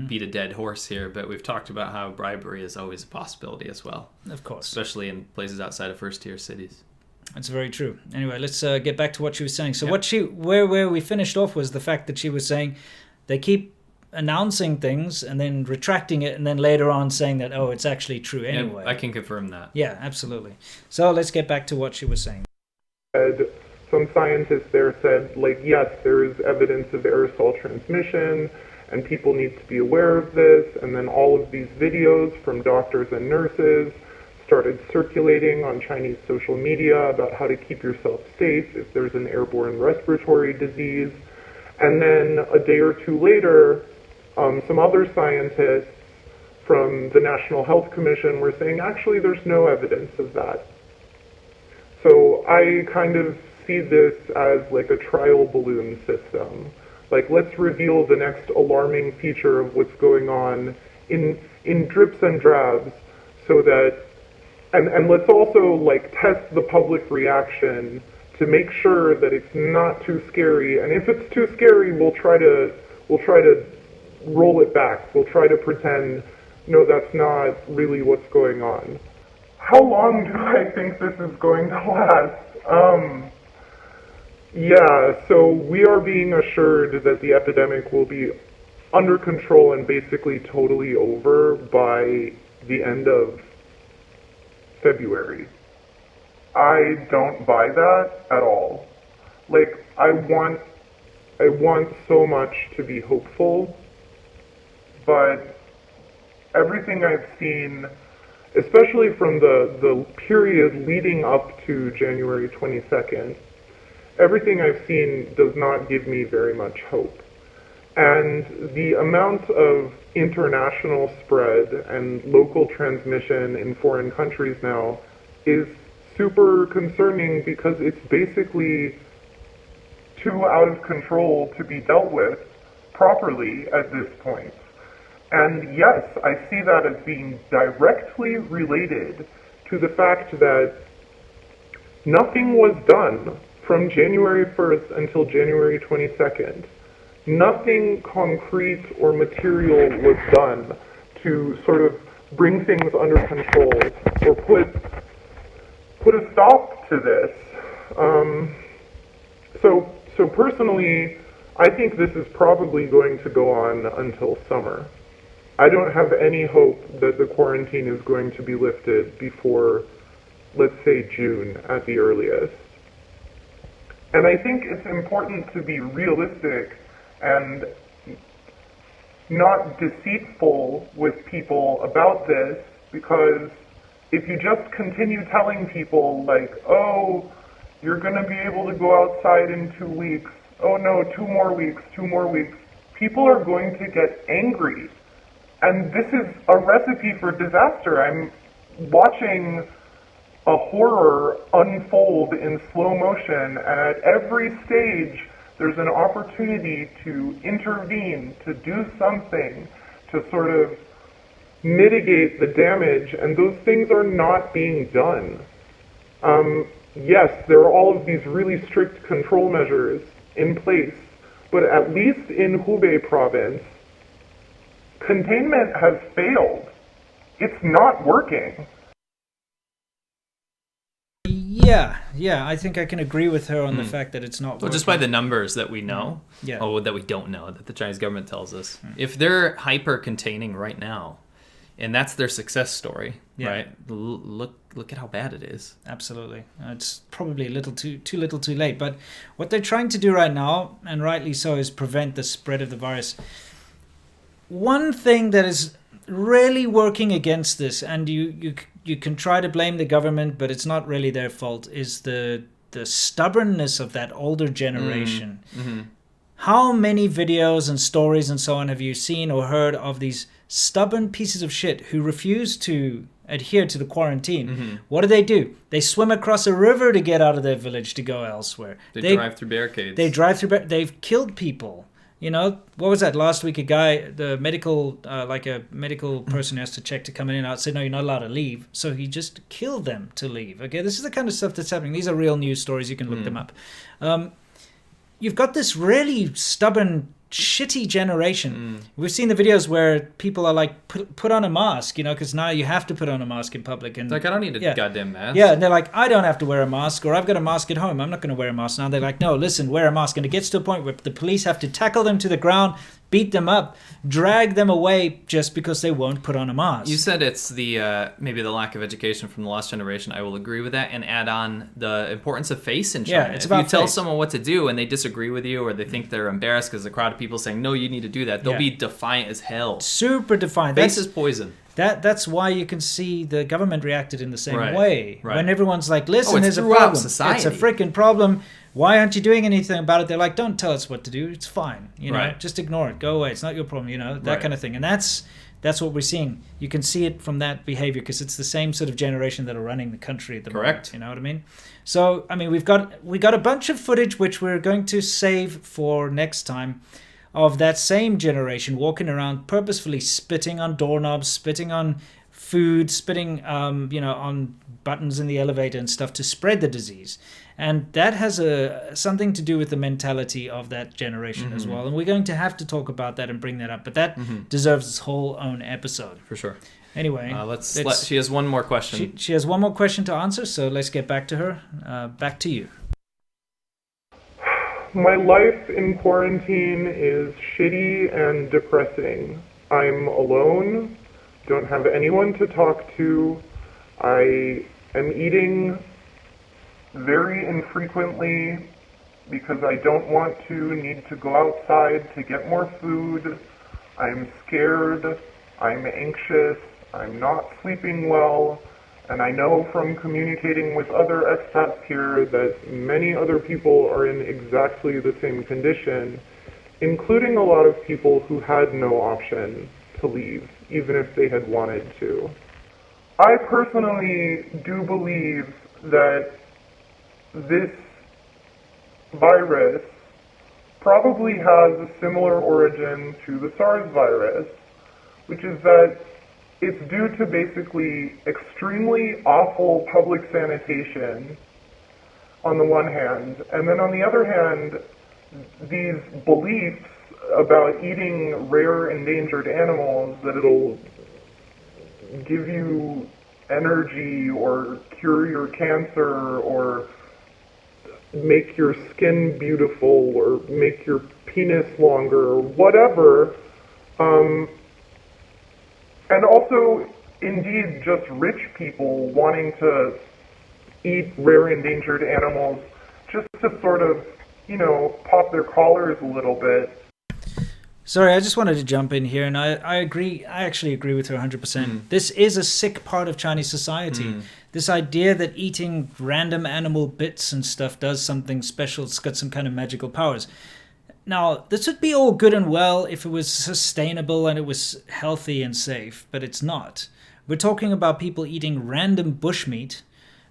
S2: beat a dead horse here, but we've talked about how bribery is always a possibility as well.
S1: Of course.
S2: Especially in places outside of first-tier cities.
S1: That's very true. Anyway, let's get back to what she was saying. So where we finished off was the fact that she was saying they keep announcing things and then retracting it and then later on saying that, oh, it's actually true anyway.
S2: I can confirm that.
S1: Yeah, absolutely. So let's get back to what she was saying.
S3: Some scientists there said, yes, there is evidence of aerosol transmission and people need to be aware of this. And then all of these videos from doctors and nurses started circulating on Chinese social media about how to keep yourself safe if there's an airborne respiratory disease. And then a day or two later, some other scientists from the National Health Commission were saying, actually, there's no evidence of that. So I kind of see this as like a trial balloon system. Let's reveal the next alarming feature of what's going on in drips and drabs so that, and let's also test the public reaction to make sure that it's not too scary. And if it's too scary, we'll try to roll it back. We'll try to pretend, no, that's not really what's going on. How long do I think this is going to last? So we are being assured that the epidemic will be under control and basically totally over by the end of February. I don't buy that at all. I want so much to be hopeful, but everything I've seen, especially from the period leading up to January 22nd, everything I've seen does not give me very much hope. And the amount of international spread and local transmission in foreign countries now is super concerning because it's basically too out of control to be dealt with properly at this point. And yes, I see that as being directly related to the fact that nothing was done from January 1st until January 22nd. Nothing concrete or material was done to sort of bring things under control or put a stop to this. So personally, I think this is probably going to go on until summer. I don't have any hope that the quarantine is going to be lifted before, let's say, June at the earliest. And I think it's important to be realistic and not deceitful with people about this, because if you just continue telling people, like, oh, you're going to be able to go outside in 2 weeks, oh no, 2 more weeks, people are going to get angry. And this is a recipe for disaster. I'm watching a horror unfold in slow motion, and at every stage there's an opportunity to intervene, to do something, to sort of mitigate the damage, and those things are not being done. Yes, there are all of these really strict control measures in place, but at least in Hubei province, containment has failed. It's not working.
S1: Yeah, I think I can agree with her on the fact that it's not working.
S2: Well, just by the numbers that we know, that we don't know, that the Chinese government tells us. If they're hyper-containing right now, and that's their success story, right? Look at how bad it is.
S1: Absolutely. It's probably a little too little too late. But what they're trying to do right now, and rightly so, is prevent the spread of the virus. One thing that is really working against this, and you can try to blame the government, but it's not really their fault, is the stubbornness of that older generation.
S2: Mm-hmm.
S1: How many videos and stories and so on have you seen or heard of these stubborn pieces of shit who refuse to adhere to the quarantine?
S2: Mm-hmm.
S1: What do? They swim across a river to get out of their village to go elsewhere.
S2: They drive through barricades.
S1: They've killed people. You know, what was that last week? A guy, the medical, a medical person who has to check to come in and out, said, no, you're not allowed to leave. So he just killed them to leave. Okay, this is the kind of stuff that's happening. These are real news stories. You can look them up. You've got this really stubborn, shitty generation. We've seen the videos where people are like, put on a mask, you know, because now you have to put on a mask in public. And
S2: it's like, I don't need a goddamn mask.
S1: Yeah, and they're like, I don't have to wear a mask, or I've got a mask at home. I'm not going to wear a mask now. They're like, no, listen, wear a mask. And it gets to a point where the police have to tackle them to the ground, beat them up, drag them away just because they won't put on a mask.
S2: You said it's the maybe the lack of education from the last generation. I will agree with that and add on the importance of face in China.
S1: Yeah, it's
S2: if
S1: about
S2: you tell
S1: face.
S2: someone what to do and they disagree with you, or they think they're embarrassed because a crowd of people saying, no, you need to do that, they'll be defiant as hell.
S1: Super defiant.
S2: Face is poison.
S1: That's why you can see the government reacted in the same way.
S2: Right.
S1: When everyone's like, listen,
S2: it's
S1: there's a
S2: throughout
S1: problem.
S2: society.
S1: It's a freaking problem. Why aren't you doing anything about it? They're like, don't tell us what to do. It's fine. You know, just ignore it. Go away. It's not your problem. You know, that kind of thing. And that's what we're seeing. You can see it from that behavior because it's the same sort of generation that are running the country at the moment. You know what I mean? So, I mean, we got a bunch of footage which we're going to save for next time of that same generation walking around purposefully spitting on doorknobs, spitting on food, spitting on buttons in the elevator and stuff to spread the disease. And that has something to do with the mentality of that generation as well. And we're going to have to talk about that and bring that up. But that deserves its whole own episode.
S2: For sure.
S1: Anyway.
S2: She has one more question.
S1: She has one more question to answer, so let's get back to her. Back to you.
S3: My life in quarantine is shitty and depressing. I'm alone, don't have anyone to talk to. I am eating very infrequently because I don't need to go outside to get more food. I'm scared, I'm anxious, I'm not sleeping well, and I know from communicating with other expats here that many other people are in exactly the same condition, including a lot of people who had no option to leave, even if they had wanted to. I personally do believe that this virus probably has a similar origin to the SARS virus, which is that it's due to basically extremely awful public sanitation on the one hand, and then on the other hand, these beliefs about eating rare endangered animals, that it'll give you energy or cure your cancer or make your skin beautiful or make your penis longer or whatever. And also, indeed, just rich people wanting to eat rare endangered animals just to sort of, pop their collars a little bit.
S1: Sorry, I just wanted to jump in here, and I agree. I actually agree with her 100%. This is a sick part of Chinese society. This idea that eating random animal bits and stuff does something special. It's got some kind of magical powers. Now, this would be all good and well if it was sustainable and it was healthy and safe, but it's not. We're talking about people eating random bushmeat.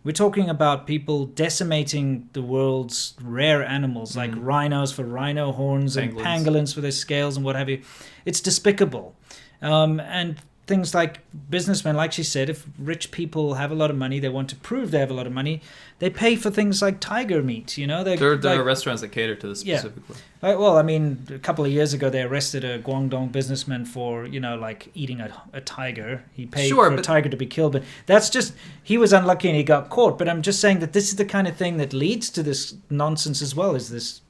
S1: We're talking about people decimating the world's rare animals, like rhinos for rhino horns and pangolins for their scales and what have you. It's despicable. And things like businessmen, like she said, if rich people have a lot of money, they want to prove they have a lot of money, they pay for things like tiger meat, There
S2: are restaurants that cater to this specifically.
S1: Yeah. Well, I mean, a couple of years ago, they arrested a Guangdong businessman for, like eating a tiger. He paid for a tiger to be killed, but that's just, he was unlucky and he got caught. But I'm just saying that this is the kind of thing that leads to this nonsense as well, is this.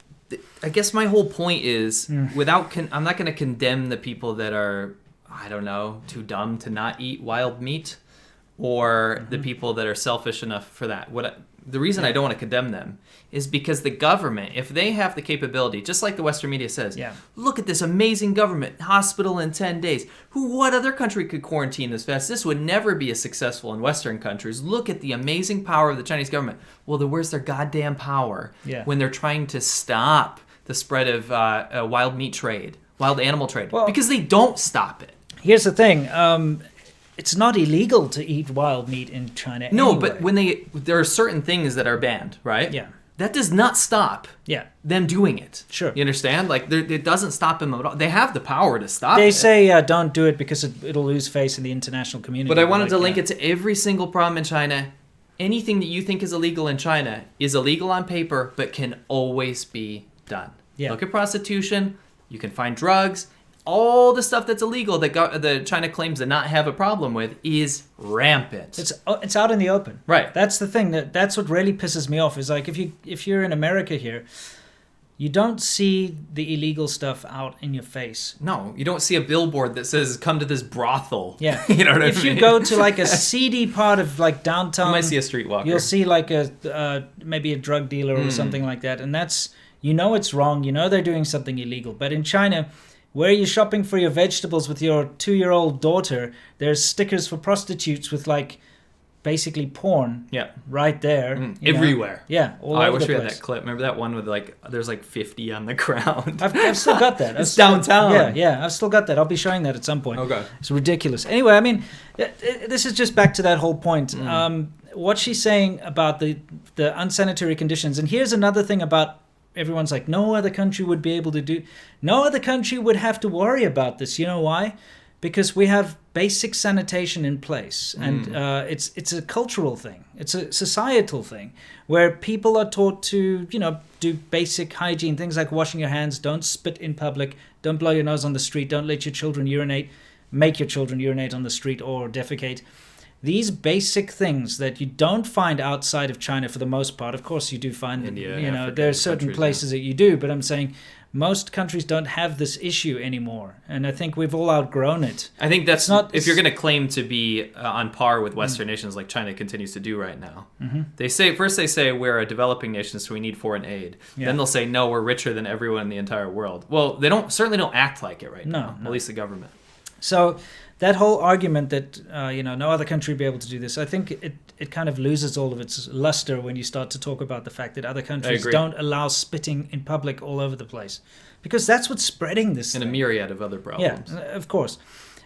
S2: I guess my whole point is, I'm not going to condemn the people that are, I don't know, too dumb to not eat wild meat, or the people that are selfish enough for that. The reason I don't want to condemn them is because the government, if they have the capability, just like the Western media says, look at this amazing government, hospital in 10 days. What other country could quarantine this fast? This would never be as successful in Western countries. Look at the amazing power of the Chinese government. Well, then where's their goddamn power when they're trying to stop the spread of wild meat trade, wild animal trade? Well, because they don't stop it.
S1: Here's the thing. It's not illegal to eat wild meat in China.
S2: No,
S1: anyway.
S2: but there are certain things that are banned, right?
S1: Yeah.
S2: That does not stop them doing it.
S1: Sure.
S2: You understand? Like, it doesn't stop them at all. They have the power to stop it.
S1: They say don't do it because it'll lose face in the international community.
S2: But I wanted to link it to every single problem in China. Anything that you think is illegal in China is illegal on paper, but can always be done. Yeah. Look at prostitution. You can find drugs. All the stuff that's illegal that China claims to not have a problem with is rampant.
S1: It's out in the open.
S2: Right.
S1: That's the thing. That's what really pisses me off. Is like if you're in America here, you don't see the illegal stuff out in your face.
S2: No, you don't see a billboard that says "Come to this brothel."
S1: Yeah.
S2: You know what I mean?
S1: If you go to like a seedy part of like downtown,
S2: you might see a streetwalker.
S1: You'll see like maybe a drug dealer or something like that, and that's it's wrong. They're doing something illegal. But in China, where you're shopping for your vegetables with your 2-year-old daughter, there's stickers for prostitutes with like basically porn right there.
S2: Everywhere.
S1: Yeah, all over
S2: I wish
S1: the
S2: we
S1: place.
S2: had that clip. Remember that one with like, there's like 50 on the ground?
S1: I've still got that.
S2: It's downtown.
S1: Yeah, I've still got that. I'll be showing that at some point.
S2: Okay.
S1: It's ridiculous. Anyway, I mean, this is just back to that whole point. What she's saying about the unsanitary conditions. And here's another thing about everyone's like, no other country would be able to do. No other country would have to worry about this. You know why? Because we have basic sanitation in place, and it's a cultural thing. It's a societal thing where people are taught to, do basic hygiene, things like washing your hands, don't spit in public, don't blow your nose on the street, don't let your children make your children urinate on the street or defecate. These basic things that you don't find outside of China for the most part. Of course, you do find,
S2: India,
S1: there are certain places that you do, but I'm saying most countries don't have this issue anymore. And I think we've all outgrown it.
S2: I think that's not, if you're going to claim to be on par with Western nations like China continues to do right now. They say we're a developing nation, so we need foreign aid. Then they'll say, no, we're richer than everyone in the entire world. Well, they certainly don't act like it right now, at least the government.
S1: So that whole argument that no other country would be able to do this, I think it kind of loses all of its luster when you start to talk about the fact that other countries don't allow spitting in public all over the place, because that's what's spreading this
S2: and
S1: thing.
S2: A myriad of other problems.
S1: Yeah, of course.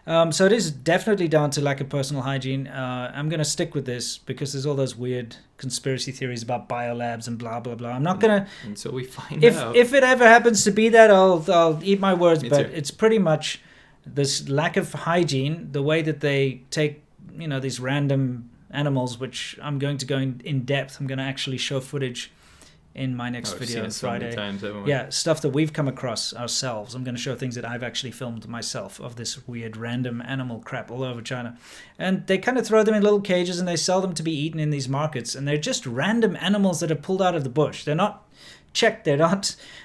S1: So it is definitely down to lack of personal hygiene. I'm going to stick with this because there's all those weird conspiracy theories about biolabs and blah blah blah. I'm not going to.
S2: Until we find out.
S1: If it ever happens to be that, I'll eat my words.
S2: Me
S1: but
S2: too.
S1: It's pretty much this lack of hygiene, the way that they take, these random animals, which I'm going to go in depth. I'm going to actually show footage in my next
S2: I've
S1: video
S2: seen
S1: on
S2: it so many
S1: Friday.
S2: times, haven't we?
S1: Yeah, stuff that we've come across ourselves. I'm going to show things that I've actually filmed myself of this weird random animal crap all over China. And they kind of throw them in little cages and they sell them to be eaten in these markets. And they're just random animals that are pulled out of the bush. They're not checked. They don't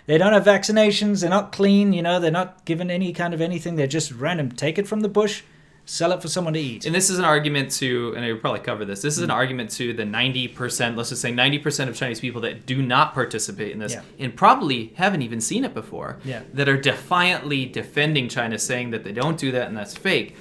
S1: have vaccinations. They're not clean. They're not given any kind of anything. They're just random. Take it from the bush. Sell it for someone to eat.
S2: And this is an argument to, and I will probably cover this, this is an argument to the 90%, let's just say 90% of Chinese people that do not participate in this,
S1: Yeah.
S2: and probably haven't even seen it before,
S1: Yeah.
S2: that are defiantly defending China, saying that they don't do that and that's fake.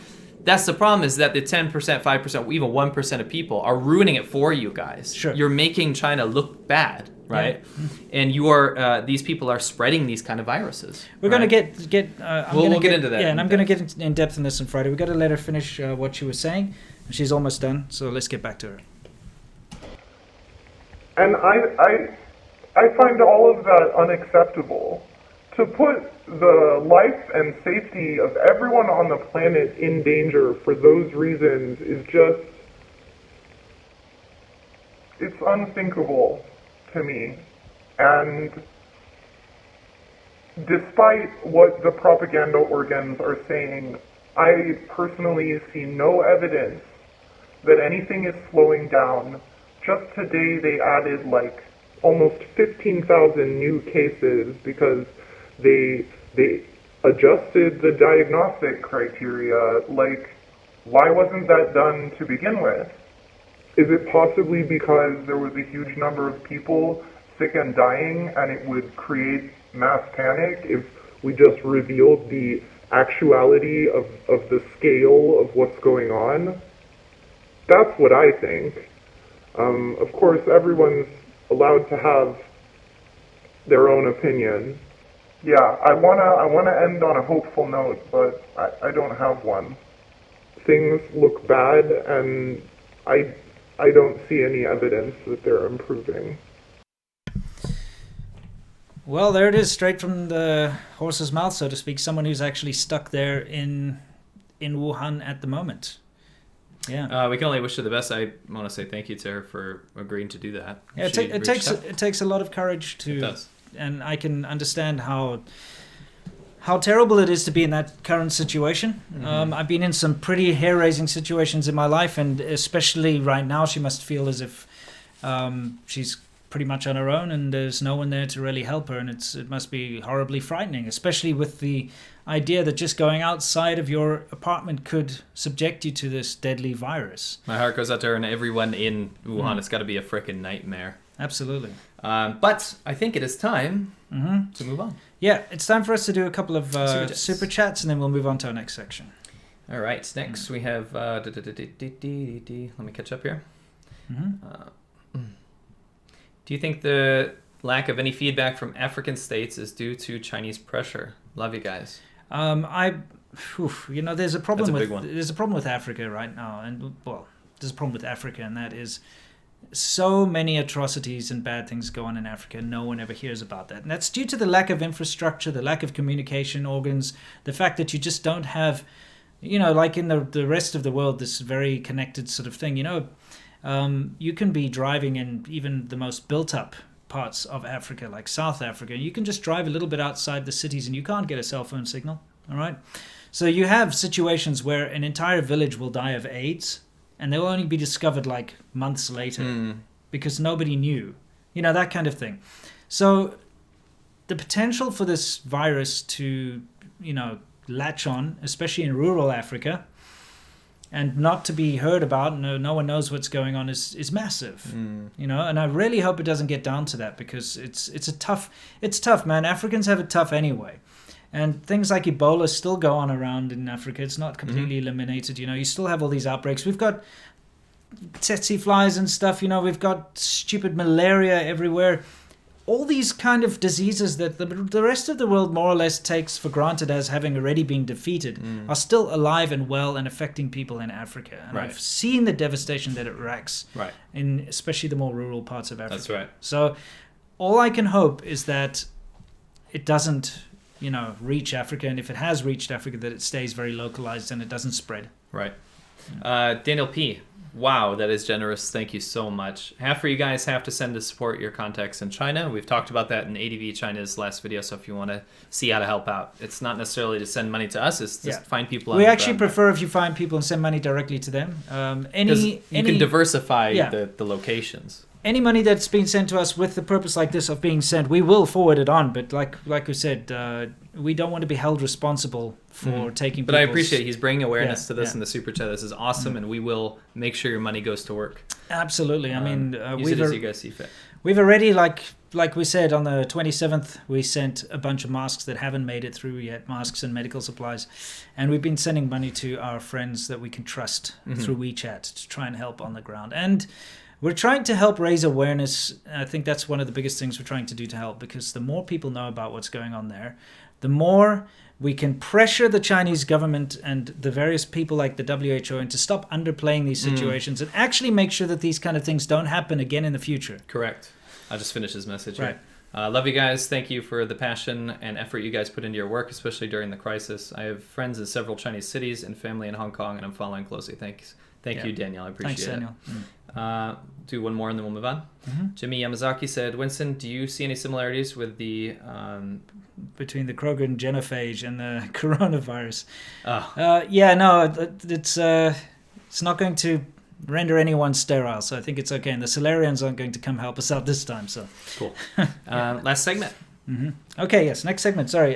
S2: That's the problem, is that the 10%, 5%, even 1% of people are ruining it for you guys.
S1: Sure.
S2: You're making China look bad, right? And you are, these people are spreading these kind of viruses.
S1: We're
S2: right?
S1: going to get.
S2: We'll get into that
S1: Yeah,
S2: in
S1: and I'm going to
S2: depth.
S1: get in depth in this on Friday. We've got to let her finish what she was saying. She's almost done, so let's get back to her.
S3: And I find all of that unacceptable. To put the life and safety of everyone on the planet in danger for those reasons is just, it's unthinkable to me. And despite what the propaganda organs are saying, I personally see no evidence that anything is slowing down. Just today they added like almost 15,000 new cases because they adjusted the diagnostic criteria. Like, why wasn't that done to begin with? Is it possibly because there was a huge number of people sick and dying and it would create mass panic if we just revealed the actuality of the scale of what's going on? That's what I think. Of course, everyone's allowed to have their own opinion. Yeah, I wanna end on a hopeful note, but I don't have one. Things look bad, and I don't see any evidence that they're improving.
S1: Well, there it is, straight from the horse's mouth, so to speak. Someone who's actually stuck there in Wuhan at the moment. Yeah.
S2: We can only wish her the best. I want to say thank you to her for agreeing to do that.
S1: Yeah,
S2: She
S1: it
S2: reached out.
S1: takes a lot of courage to.
S2: It does.
S1: And I can understand how terrible it is to be in that current situation.
S2: Mm-hmm.
S1: I've been in some pretty hair-raising situations in my life, and especially right now, she must feel as if she's pretty much on her own, and there's no one there to really help her, and it must be horribly frightening, especially with the idea that just going outside of your apartment could subject you to this deadly virus.
S2: My heart goes out to her and everyone in Wuhan. It's got to be a frickin' nightmare.
S1: Absolutely.
S2: But I think it is time to move on.
S1: Yeah, it's time for us to do a couple of
S2: Super
S1: super chats, and then we'll move on to our next section.
S2: All right. Next we have. Let me catch up here. Do you think the lack of any feedback from African states is due to Chinese pressure? Love you guys.
S1: There's a problem
S2: That's a
S1: with
S2: big one.
S1: there's a problem with Africa right now, and there's a problem with Africa, and that is so many atrocities and bad things go on in Africa. No one ever hears about that, and that's due to the lack of infrastructure, the lack of communication organs, the fact that you just don't have, like in the rest of the world, this very connected sort of thing. You can be driving in even the most built-up parts of Africa, like South Africa. You can just drive a little bit outside the cities and you can't get a cell phone signal, all right? So you have situations where an entire village will die of AIDS, and they'll only be discovered like months later because nobody knew, that kind of thing. So the potential for this virus to, latch on, especially in rural Africa, and not to be heard about, no one knows what's going on, is massive, and I really hope it doesn't get down to that, because it's tough, man. Africans have it tough anyway, and things like Ebola still go on around in Africa. It's not completely eliminated. You still have all these outbreaks. We've got tsetse flies and stuff. We've got stupid malaria everywhere. All these kind of diseases that the rest of the world more or less takes for granted as having already been defeated are still alive and well and affecting people in Africa. And
S2: Right.
S1: I've seen the devastation that it wreaks
S2: Right.
S1: in especially the more rural parts of Africa.
S2: That's right.
S1: So all I can hope is that it doesn't, reach Africa, and if it has reached Africa, that it stays very localized and it doesn't spread.
S2: Right. Daniel P. Wow, that is generous. Thank you so much. Half of you guys have to send to support your contacts in China. We've talked about that in ADV China's last video, so if you want to see how to help out, it's not necessarily to send money to us, it's just find people.
S1: We actually prefer if you find people and send money directly to them.
S2: You can diversify the locations.
S1: Any money that's been sent to us with the purpose like this of being sent, we will forward it on. But like we said, we don't want to be held responsible for taking.
S2: But I appreciate he's bringing awareness to this in the super chat. This is awesome, and we will make sure your money goes to work.
S1: Absolutely. I mean,
S2: use it as you guys see fit.
S1: We've already, like we said, on the 27th, we sent a bunch of masks that haven't made it through yet, masks and medical supplies. And we've been sending money to our friends that we can trust through WeChat to try and help on the ground. And we're trying to help raise awareness. I think that's one of the biggest things we're trying to do to help, because the more people know about what's going on there, the more we can pressure the Chinese government and the various people like the WHO into stop underplaying these situations and actually make sure that these kind of things don't happen again in the future.
S2: Correct. I'll just finish his message
S1: right
S2: here. Love you guys. Thank you for the passion and effort you guys put into your work, especially during the crisis. I have friends in several Chinese cities and family in Hong Kong, and I'm following closely. Thanks. Thank you, Daniel. I appreciate it.
S1: Thanks, Daniel.
S2: Do one more and then we'll move on. Jimmy Yamazaki said, Winston, do you see any similarities with the...
S1: between the Krogan genophage and the coronavirus? It's not going to render anyone sterile, so I think it's okay. And the Solarians aren't going to come help us out this time. So
S2: cool. Last segment.
S1: Okay, yes, next segment. Sorry,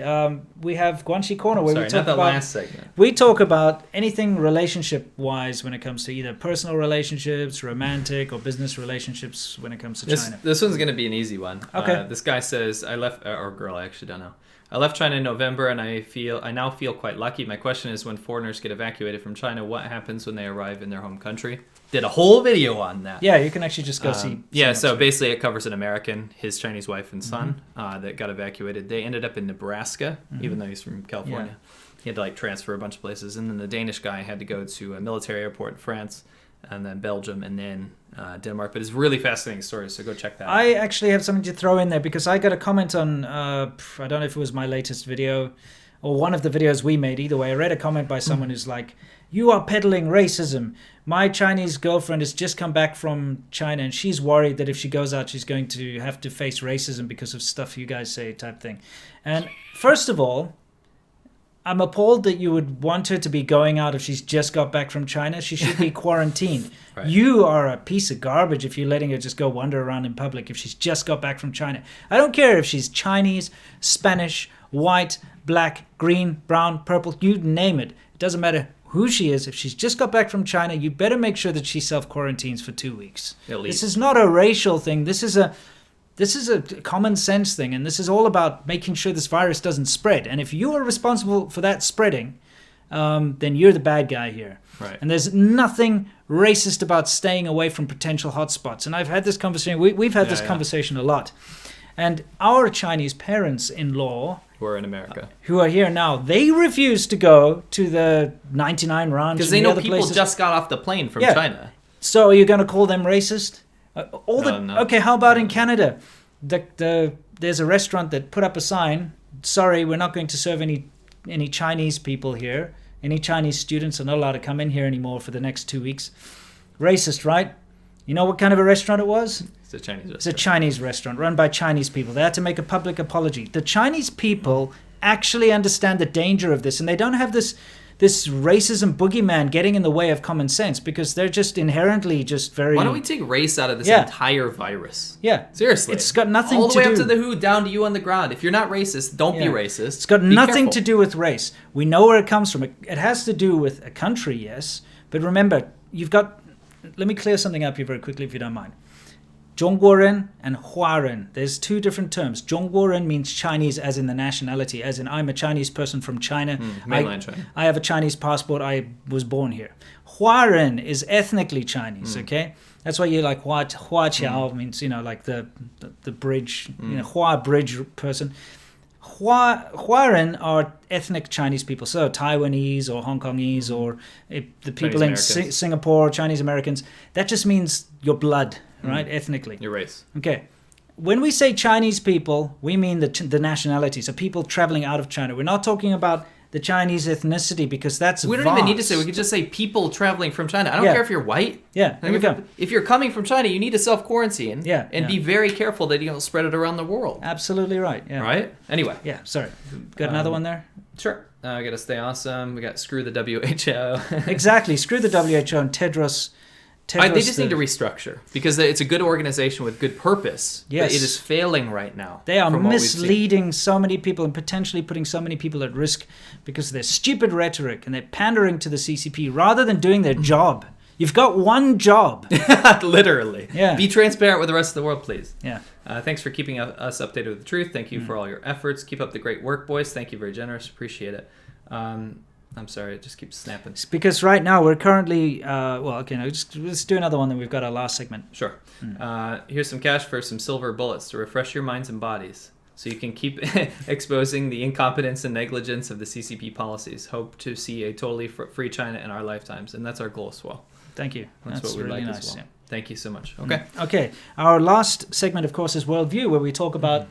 S1: we have Guanxi Corner where we talk about
S2: last segment.
S1: We talk about anything relationship-wise when it comes to either personal relationships, romantic, or business relationships when it comes to China.
S2: This one's going to be an easy one.
S1: Okay.
S2: This guy says, I left, or girl, I actually don't know. I left China in November, and I now feel quite lucky. My question is, when foreigners get evacuated from China, what happens when they arrive in their home country? Did a whole video on that.
S1: Yeah, you can actually just go see.
S2: Yeah, so basically it covers an American, his Chinese wife and son, that got evacuated. They ended up in Nebraska, even though he's from California. Yeah. He had to transfer a bunch of places. And then the Danish guy had to go to a military airport in France, and then Belgium, and then Denmark. But it's a really fascinating story, so go check that out.
S1: I actually have something to throw in there, because I got a comment on, I don't know if it was my latest video or one of the videos we made. Either way, I read a comment by someone who's like, you are peddling racism. My Chinese girlfriend has just come back from China, and she's worried that if she goes out, she's going to have to face racism because of stuff you guys say, type thing. And first of all, I'm appalled that you would want her to be going out if she's just got back from China. She should be quarantined. Right. You are a piece of garbage if you're letting her just go wander around in public if she's just got back from China. I don't care if she's Chinese, Spanish, white, black, green, brown, purple, you name it. It doesn't matter who she is. If she's just got back from China, you better make sure that she self-quarantines for 2 weeks. This is not a racial thing. This is a common sense thing, and this is all about making sure this virus doesn't spread. And if you are responsible for that spreading, then you're the bad guy here.
S2: Right.
S1: And there's nothing racist about staying away from potential hotspots. And I've had this conversation. We've had this conversation a lot. And our Chinese parents-in-law,
S2: who are in America,
S1: who are here now, they refuse to go to the 99 Ranch
S2: because they know people just got off the plane from China.
S1: So are you going to call them racist?
S2: No.
S1: Okay, how about in Canada? There's a restaurant that put up a sign, sorry, we're not going to serve any Chinese people here. Any Chinese students are not allowed to come in here anymore for the next 2 weeks. Racist, right? You know what kind of a restaurant it was?
S2: It's a Chinese restaurant.
S1: It's a Chinese restaurant run by Chinese people. They had to make a public apology. The Chinese people actually understand the danger of this, and they don't have this racism boogeyman getting in the way of common sense, because they're just inherently just very...
S2: Why don't we take race out of this entire virus?
S1: Yeah.
S2: Seriously.
S1: It's got nothing to do...
S2: All the way up to the WHO, down to you on the ground. If you're not racist, don't be racist.
S1: It's got nothing to do with race. We know where it comes from. It has to do with a country, yes. But remember, you've got... Let me clear something up here very quickly, if you don't mind. 中国人 and 华人. There's two different terms. 中国人 means Chinese as in the nationality, as in I'm a Chinese person from China.
S2: Mainland China.
S1: I have a Chinese passport. I was born here. 华人 is ethnically Chinese, okay? That's why you like Hua Qiao means, like the bridge, Hua bridge person. Huaren are ethnic Chinese people, so Taiwanese or Hong Kongese or the people in Singapore, Chinese Americans. That just means your blood, right? Ethnically.
S2: Your race.
S1: Okay. When we say Chinese people, we mean the nationality, so people traveling out of China. We're not talking about the Chinese ethnicity, because that's
S2: We don't
S1: vast.
S2: even need to say. We could just say people traveling from China. I don't
S1: Yeah.
S2: care if you're white.
S1: Yeah, there we go.
S2: If you're coming from China, you need to self-quarantine.
S1: Yeah,
S2: And
S1: yeah.
S2: be very careful that you don't spread it around the world.
S1: Absolutely right. Yeah.
S2: Right? Anyway.
S1: Yeah. Sorry. Got another one there?
S2: Sure. We got to stay awesome. We got screw the WHO.
S1: Exactly. Screw the WHO and Tedros.
S2: They just need to restructure because it's a good organization with good purpose.
S1: Yes.
S2: But it is failing right now.
S1: They are
S2: from what we've seen.
S1: misleading so many people and potentially putting so many people at risk because of their stupid rhetoric and they're pandering to the CCP rather than doing their job. You've got one job.
S2: Literally.
S1: Yeah.
S2: Be transparent with the rest of the world, please.
S1: Yeah.
S2: Thanks for keeping us updated with the truth. Thank you for all your efforts. Keep up the great work, boys. Thank you. Very generous. Appreciate it. I'm sorry. It just keeps snapping.
S1: It's because right now we're currently, let's do another one, then we've got our last segment.
S2: Sure. Here's some cash for some silver bullets to refresh your minds and bodies so you can keep exposing the incompetence and negligence of the CCP policies. Hope to see a totally free China in our lifetimes. And that's our goal as well.
S1: Thank you.
S2: That's what we'd
S1: really
S2: like
S1: nice.
S2: as well.
S1: Yeah.
S2: Thank you so much. Okay.
S1: Okay. Our last segment, of course, is Worldview, where we talk about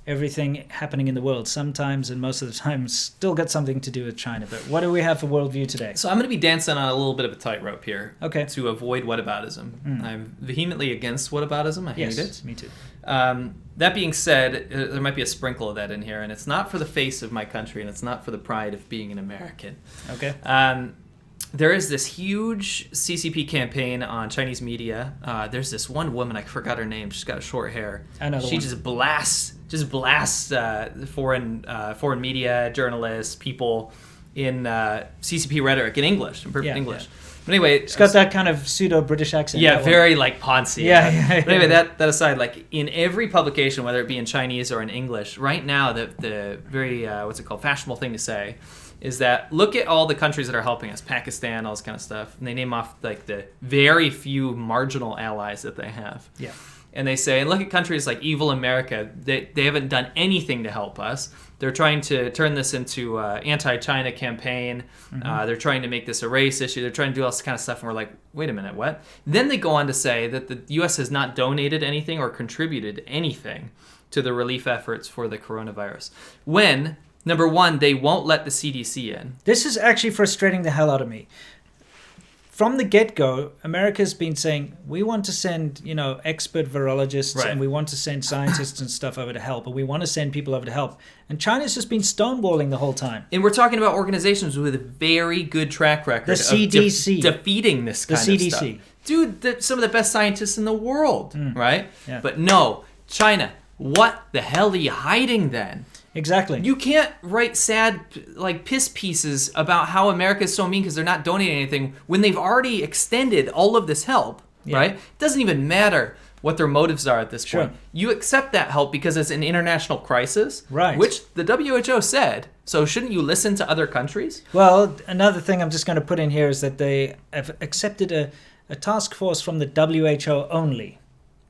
S1: everything happening in the world. Sometimes, and most of the time, still got something to do with China. But what do we have for Worldview today?
S2: So I'm going to be dancing on a little bit of a tightrope here.
S1: Okay.
S2: To avoid whataboutism. I'm vehemently against whataboutism. I hate it.
S1: Me too.
S2: That being said, there might be a sprinkle of that in here, and it's not for the face of my country, and it's not for the pride of being an American.
S1: Okay.
S2: There is this huge CCP campaign on Chinese media. There's this one woman, I forgot her name. She's got short hair.
S1: Another
S2: she
S1: one.
S2: just blasts foreign media, journalists, people in CCP rhetoric in English, in perfect English.
S1: Yeah.
S2: But anyway,
S1: It's got that kind of pseudo-British accent.
S2: yeah,
S1: that
S2: very like Ponzi.
S1: Yeah.
S2: But anyway, that aside, like in every publication, whether it be in Chinese or in English, right now the very fashionable thing to say is that look at all the countries that are helping us, Pakistan, all this kind of stuff, and they name off like the very few marginal allies that they have.
S1: Yeah.
S2: And they say, and look at countries like evil America. They haven't done anything to help us. They're trying to turn this into an anti-China campaign. They're trying to make this a race issue. They're trying to do all this kind of stuff. And we're like, wait a minute, what? Then they go on to say that the U.S. has not donated anything or contributed anything to the relief efforts for the coronavirus. When, number one, they won't let the CDC in.
S1: This is actually frustrating the hell out of me. From the get-go, America's been saying, we want to send, expert virologists
S2: Right.
S1: and we want to send scientists and stuff over to help, and we want to send people over to help. And China's just been stonewalling the whole time.
S2: And we're talking about organizations with a very good track record
S1: The
S2: of
S1: CDC.
S2: defeating this
S1: The
S2: kind
S1: CDC.
S2: of stuff. Dude, some of the best scientists in the world, right?
S1: Yeah.
S2: But no, China, what the hell are you hiding then?
S1: Exactly.
S2: You can't write sad, piss pieces about how America is so mean because they're not donating anything when they've already extended all of this help, right? It doesn't even matter what their motives are at this point. You accept that help because it's an international crisis,
S1: Right.
S2: which the WHO said. So shouldn't you listen to other countries?
S1: Well, another thing I'm just going to put in here is that they have accepted a task force from the WHO only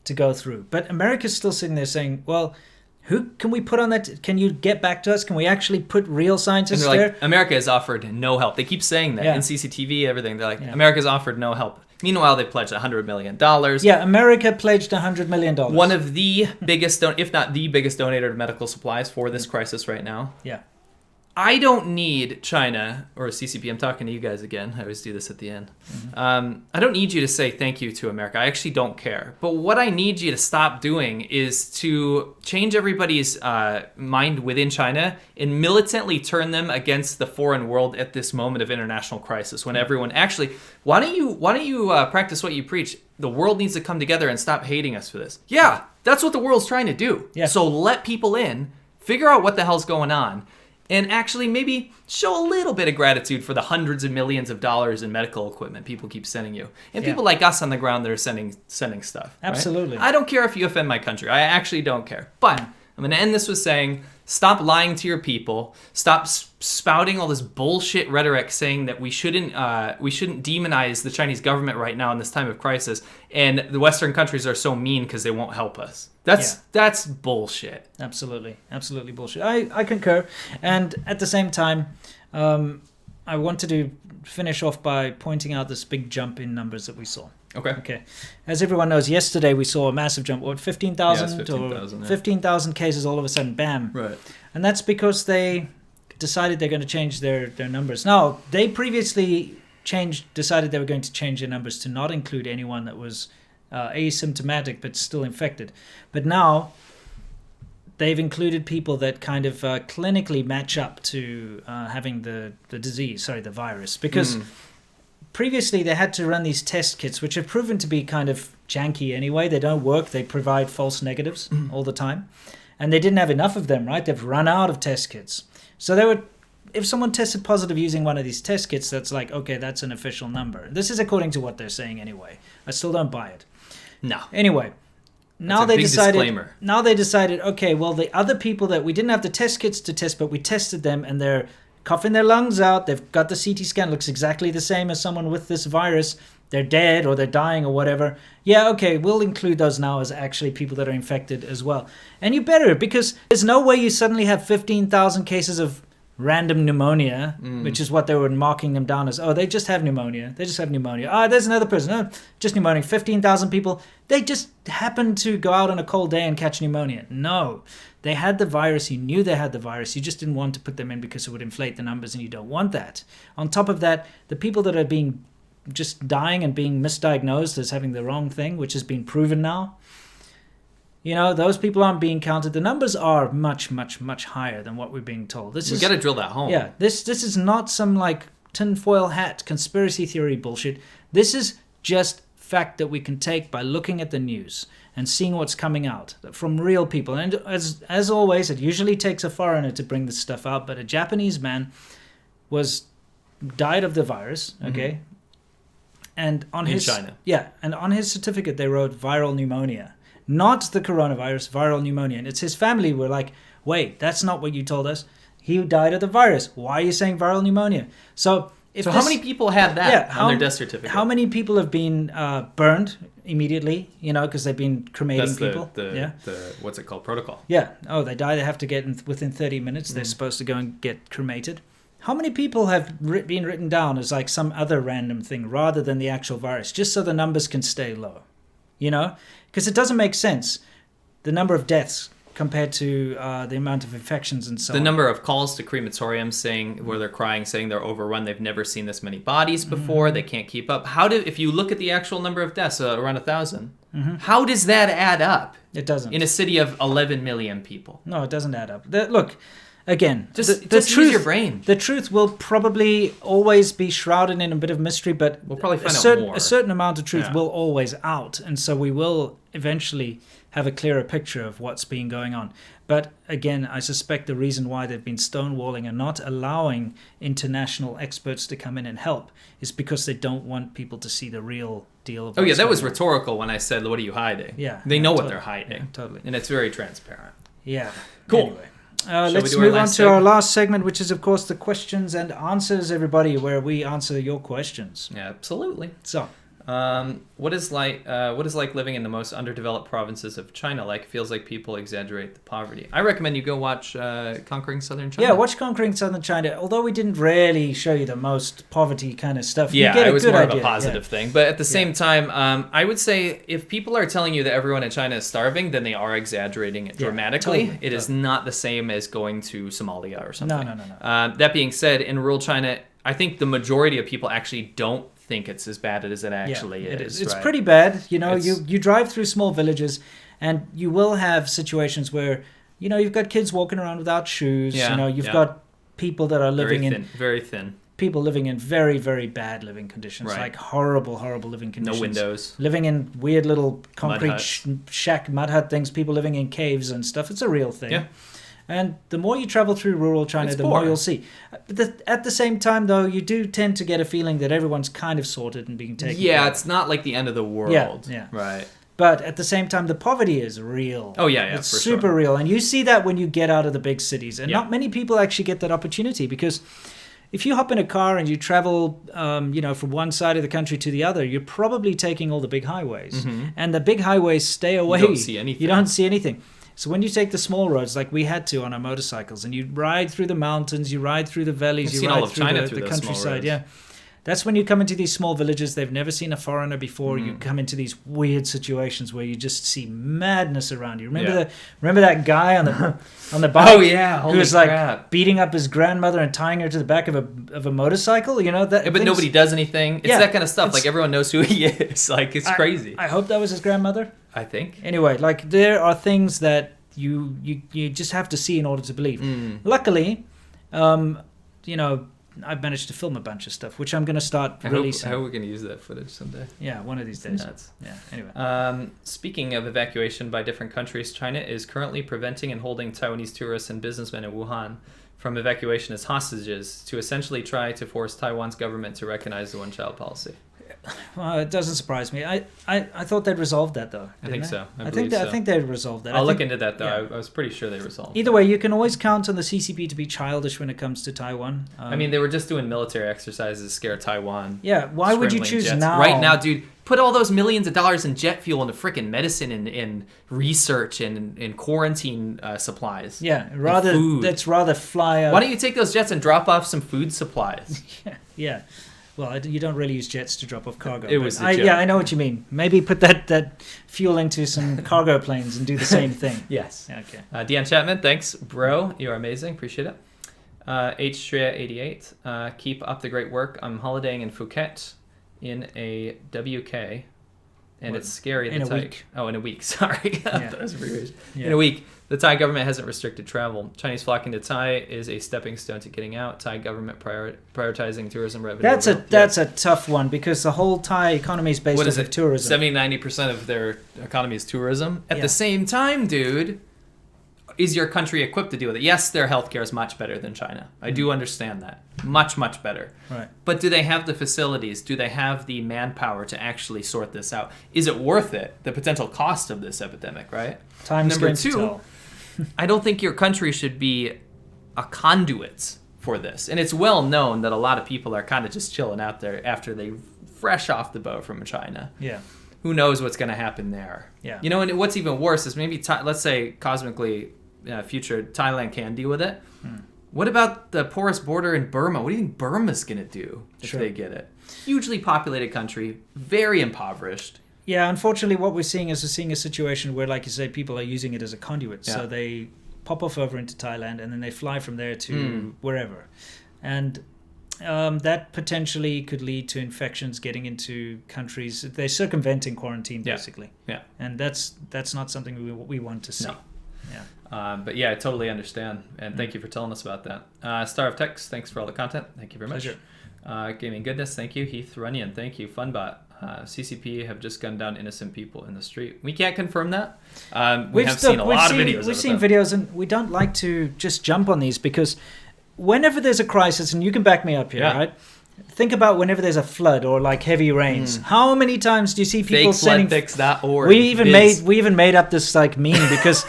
S1: to go through. But America's still sitting there saying, well, who can we put on that? Can you get back to us? Can we actually put real
S2: And
S1: scientists
S2: they're
S1: there?
S2: like, America has offered no help. They keep saying that in CCTV, everything. They're like, America's offered no help. Meanwhile, they pledged $100 million.
S1: Yeah, America pledged $100 million.
S2: One of the biggest, if not the biggest donator of medical supplies for this crisis right now.
S1: Yeah.
S2: I don't need China or CCP. I'm talking to you guys again. I always do this at the end. I don't need you to say thank you to America. I actually don't care. But what I need you to stop doing is to change everybody's mind within China and militantly turn them against the foreign world at this moment of international crisis. When everyone actually, why don't you practice what you preach? The world needs to come together and stop hating us for this. Yeah, that's what the world's trying to do.
S1: Yeah.
S2: So let people in, figure out what the hell's going on. And actually maybe show a little bit of gratitude for the hundreds of millions of dollars in medical equipment people keep sending you. And people like us on the ground that are sending stuff. Right?
S1: Absolutely.
S2: I don't care if you offend my country. I actually don't care. But I'm going to end this with saying, stop lying to your people. Stop spouting all this bullshit rhetoric saying that we shouldn't demonize the Chinese government right now in this time of crisis. And the Western countries are so mean because they won't help us. That's bullshit.
S1: Absolutely bullshit. I concur. And at the same time, I wanted to finish off by pointing out this big jump in numbers that we saw. Okay. As everyone knows, yesterday we saw a massive jump. What, 15,000?
S2: 15,000,
S1: or 15,000 cases all of a sudden, bam.
S2: Right.
S1: And that's because they decided they're going to change their numbers. Now, they previously decided they were going to change their numbers to not include anyone that was asymptomatic but still infected. But now they've included people that kind of clinically match up to having the virus. Because previously they had to run these test kits, which have proven to be kind of janky anyway. They don't work. They provide false negatives all the time. And they didn't have enough of them, right? They've run out of test kits. So if someone tested positive using one of these test kits, that's like, okay, that's an official number. This is according to what they're saying anyway. I still don't buy it.
S2: No.
S1: Anyway, now they decided, okay, well, the other people that we didn't have the test kits to test, but we tested them and they're coughing their lungs out. They've got the CT scan, looks exactly the same as someone with this virus. They're dead or they're dying or whatever. Yeah, okay, we'll include those now as actually people that are infected as well. And you better, because there's no way you suddenly have 15,000 cases of random pneumonia, which is what they were marking them down as. Oh, they just have pneumonia. They just have pneumonia. Ah, there's another person. Oh, just pneumonia. 15,000 people. They just happened to go out on a cold day and catch pneumonia. No, they had the virus. You knew they had the virus. You just didn't want to put them in because it would inflate the numbers, and you don't want that. On top of that, the people that are being just dying and being misdiagnosed as having the wrong thing, which has been proven now, those people aren't being counted. The numbers are much, much, much higher than what we're being told.
S2: We got to drill that home.
S1: Yeah, this is not some like tinfoil hat conspiracy theory bullshit. This is just fact that we can take by looking at the news and seeing what's coming out from real people. And as always, it usually takes a foreigner to bring this stuff out, but a Japanese man died of the virus, okay? And on
S2: China.
S1: Yeah, and on his certificate they wrote viral pneumonia. Not the coronavirus, viral pneumonia. And it's his family were like, wait, that's not what you told us. He died of the virus. Why are you saying viral pneumonia? So
S2: how many people had that on their death certificate?
S1: How many people have been burned immediately, because they've been cremating people?
S2: The what's it called, protocol.
S1: Yeah. Oh, they die. They have to get within 30 minutes. They're supposed to go and get cremated. How many people have been written down as like some other random thing rather than the actual virus, just so the numbers can stay low? Because it doesn't make sense, the number of deaths compared to the amount of infections and so on.
S2: The number of calls to crematoriums where they're crying, saying they're overrun, they've never seen this many bodies before, they can't keep up. If you look at the actual number of deaths, around 1,000, how does that add up?
S1: It doesn't.
S2: In a city of 11 million people.
S1: No, it doesn't add up. Look, again,
S2: just
S1: truth,
S2: use your brain.
S1: The truth will probably always be shrouded in a bit of mystery, but
S2: we'll probably find out more.
S1: A certain amount of truth will always out, and so we will eventually have a clearer picture of what's been going on. But again, I suspect the reason why they've been stonewalling and not allowing international experts to come in and help is because they don't want people to see the real deal of what's
S2: that was
S1: going on.
S2: Rhetorical when I said, what are you hiding?
S1: Yeah.
S2: They know what they're hiding.
S1: Yeah, totally.
S2: And it's very transparent.
S1: Yeah.
S2: Cool.
S1: Anyway. Let's move on to our last segment, which is, of course, the questions and answers, everybody, where we answer your questions.
S2: Yeah, absolutely.
S1: So,
S2: what is like living in the most underdeveloped provinces of China like? It feels like people exaggerate the poverty. I recommend you go watch Conquering Southern China.
S1: Yeah, watch Conquering Southern China. Although we didn't really show you the most poverty kind of stuff.
S2: Yeah,
S1: you get
S2: it was
S1: good
S2: more
S1: idea.
S2: of a positive thing. But at the same time, I would say if people are telling you that everyone in China is starving, then they are exaggerating it dramatically.
S1: Totally.
S2: It is not the same as going to Somalia or something.
S1: No.
S2: That being said, in rural China, I think the majority of people actually don't think it's as bad as it actually is.
S1: It's
S2: right?
S1: pretty bad. You drive through small villages and you will have situations where, you've got kids walking around without shoes. You've got people that are living
S2: very thin.
S1: People living in very, very bad living conditions, like horrible, horrible living conditions.
S2: No windows.
S1: Living in weird little concrete shack, mud hut things, people living in caves and stuff. It's a real thing.
S2: Yeah.
S1: And the more you travel through rural China, the more you'll see. At the same time, though, you do tend to get a feeling that everyone's kind of sorted and being taken care of.
S2: It's not like the end of the world.
S1: Yeah.
S2: Right.
S1: But at the same time, the poverty is real.
S2: Oh, yeah,
S1: It's
S2: for
S1: super real. And you see that when you get out of the big cities. And
S2: Yeah.
S1: not many people actually get that opportunity because if you hop in a car and you travel, from one side of the country to the other, you're probably taking all the big highways. And the big highways stay away.
S2: You don't see anything.
S1: You don't see anything. So when you take the small roads, like we had to on our motorcycles, and you ride through the mountains, you ride through the valleys,
S2: I've
S1: you
S2: seen
S1: ride
S2: all of
S1: through
S2: China
S1: the
S2: through those small
S1: countryside,
S2: roads.
S1: That's when you come into these small villages. They've never seen a foreigner before. You come into these weird situations where you just see madness around you. Remember that guy on the bike?
S2: Oh yeah,
S1: who was like
S2: crap.
S1: beating up his grandmother and tying her to the back of a motorcycle. You know that.
S2: But nobody does anything. It's
S1: Yeah,
S2: that kind of stuff.
S1: it's-
S2: Like everyone knows who he is. Like it's crazy.
S1: I hope that was his grandmother.
S2: I think.
S1: Anyway, like there are things that you just have to see in order to believe. Luckily, you know, I've managed to film a bunch of stuff, which I'm going to start releasing.
S2: How are we going to use that footage someday?
S1: Yeah, one of these days.
S2: Nuts.
S1: Yeah. Anyway.
S2: Speaking of evacuation by different countries, China is currently preventing and holding Taiwanese tourists and businessmen in Wuhan from evacuation as hostages to essentially try to force Taiwan's government to recognize the one-child policy.
S1: Well, it doesn't surprise me. I thought they'd resolved that though.
S2: I think so. I
S1: think
S2: believe so.
S1: I think they'd resolved that.
S2: I'll
S1: I
S2: look
S1: think,
S2: into that though.
S1: yeah.
S2: I was pretty sure they resolved.
S1: Either way, you can always count on the CCP to be childish when it comes to Taiwan.
S2: I mean, they were just doing military exercises to scare Taiwan.
S1: yeah. Why would you
S2: Scrambling
S1: choose
S2: jets.
S1: now?
S2: Right now, dude, put all those millions of dollars in jet fuel into freaking medicine and research and in quarantine supplies.
S1: Yeah.
S2: food.
S1: Let's rather fly.
S2: Why don't you take those jets and drop off some food supplies?
S1: Yeah. Well, you don't really use jets to drop off cargo.
S2: It
S1: but
S2: was a joke.
S1: yeah, I know what you mean. Maybe put that fuel into some cargo planes and do the same thing.
S2: Yes.
S1: Okay.
S2: Deanne Chapman, thanks, bro. You are amazing. Appreciate it. H388, keep up the great work. I'm holidaying in Phuket in a WK, and
S1: What?
S2: it's scary.
S1: In
S2: the
S1: a
S2: Thai-
S1: week.
S2: Oh, in a week. Sorry.
S1: Yeah.
S2: That was abbreviation.
S1: Yeah.
S2: In a week. The Thai government hasn't restricted travel. Chinese flocking to Thai is a stepping stone to getting out. Thai government prioritizing tourism revenue.
S1: That's a tough one because the whole Thai economy is based
S2: What
S1: off
S2: is
S1: of
S2: it?
S1: tourism.
S2: 70-90% of their economy is tourism. At
S1: Yeah.
S2: the same time, dude, is your country equipped to deal with it? Yes, their healthcare is much better than China. I do understand that. Much, much better.
S1: Right.
S2: But do they have the facilities? Do they have the manpower to actually sort this out? Is it worth it? The potential cost of this epidemic, right?
S1: Time's
S2: Number
S1: going to
S2: two,
S1: tell.
S2: I don't think your country should be a conduit for this. And it's well known that a lot of people are kind of just chilling out there after they fresh off the boat from China.
S1: Yeah.
S2: Who knows what's going to happen there?
S1: Yeah.
S2: You know, and what's even worse is maybe, let's say, cosmically, future Thailand can deal with it. What about the porous border in Burma? What do you think Burma's going to do if
S1: Sure.
S2: they get it? Hugely populated country, very impoverished.
S1: Yeah, unfortunately, what we're seeing is a situation where, like you say, people are using it as a conduit.
S2: Yeah.
S1: So they pop off over into Thailand and then they fly from there to wherever. And that potentially could lead to infections getting into countries. They're circumventing quarantine,
S2: Yeah.
S1: basically.
S2: Yeah.
S1: And that's not something we want to see.
S2: No.
S1: Yeah.
S2: But yeah, I totally understand. And thank you for telling us about that. Star of Text, thanks for all the content. Thank you very much.
S1: Pleasure.
S2: Gaming Goodness, thank you. Heath Runyon, thank you. Funbot. CCP have just gunned down innocent people in the street. We can't confirm that. We have seen a lot of videos.
S1: We've seen videos, and we don't like to just jump on these because whenever there's a crisis, and you can back me up here,
S2: Yeah.
S1: right? Think about whenever there's a flood or like heavy rains. How many times do you see people sending?
S2: FakeFloodFix.org.
S1: We even made up this like meme because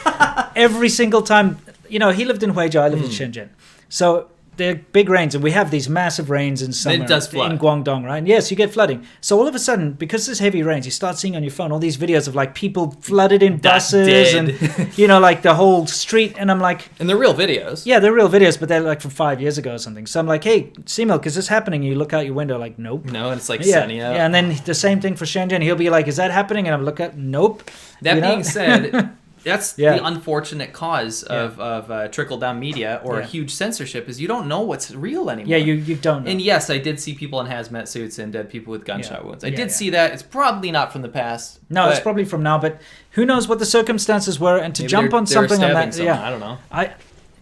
S1: every single time, you know, he lived in Huizhou, I lived in Shenzhen, so. They're big rains, and we have these massive rains in summer
S2: It does flood.
S1: in Guangdong, right? And yes, you get flooding. So all of a sudden, because there's heavy rains, you start seeing on your phone all these videos of like people flooded in buses
S2: dead.
S1: and you know, like the whole street. And I'm like,
S2: And they're real videos.
S1: yeah, they're real videos, but they're like from 5 years ago or something. So I'm like, hey, C-Milk, is this happening? You look out your window, like, nope.
S2: No, and it's like
S1: Yeah,
S2: sunny out.
S1: yeah, and then the same thing for Shenzhen. He'll be like, is that happening? And I'm look at, nope.
S2: That
S1: You know?
S2: being said, that's
S1: Yeah.
S2: the unfortunate cause of trickle-down media or
S1: Yeah.
S2: huge censorship is you don't know what's real anymore.
S1: Yeah, you don't know.
S2: And yes, I did see people in hazmat suits and dead people with gunshot
S1: Yeah.
S2: wounds. I
S1: Yeah,
S2: did
S1: yeah.
S2: see that. It's probably not from the past.
S1: No, it's
S2: but
S1: probably from now, but who knows what the circumstances were? And to
S2: maybe
S1: jump
S2: they're-
S1: on
S2: they're
S1: something on
S2: stabbing
S1: that,
S2: someone.
S1: yeah,
S2: I don't know.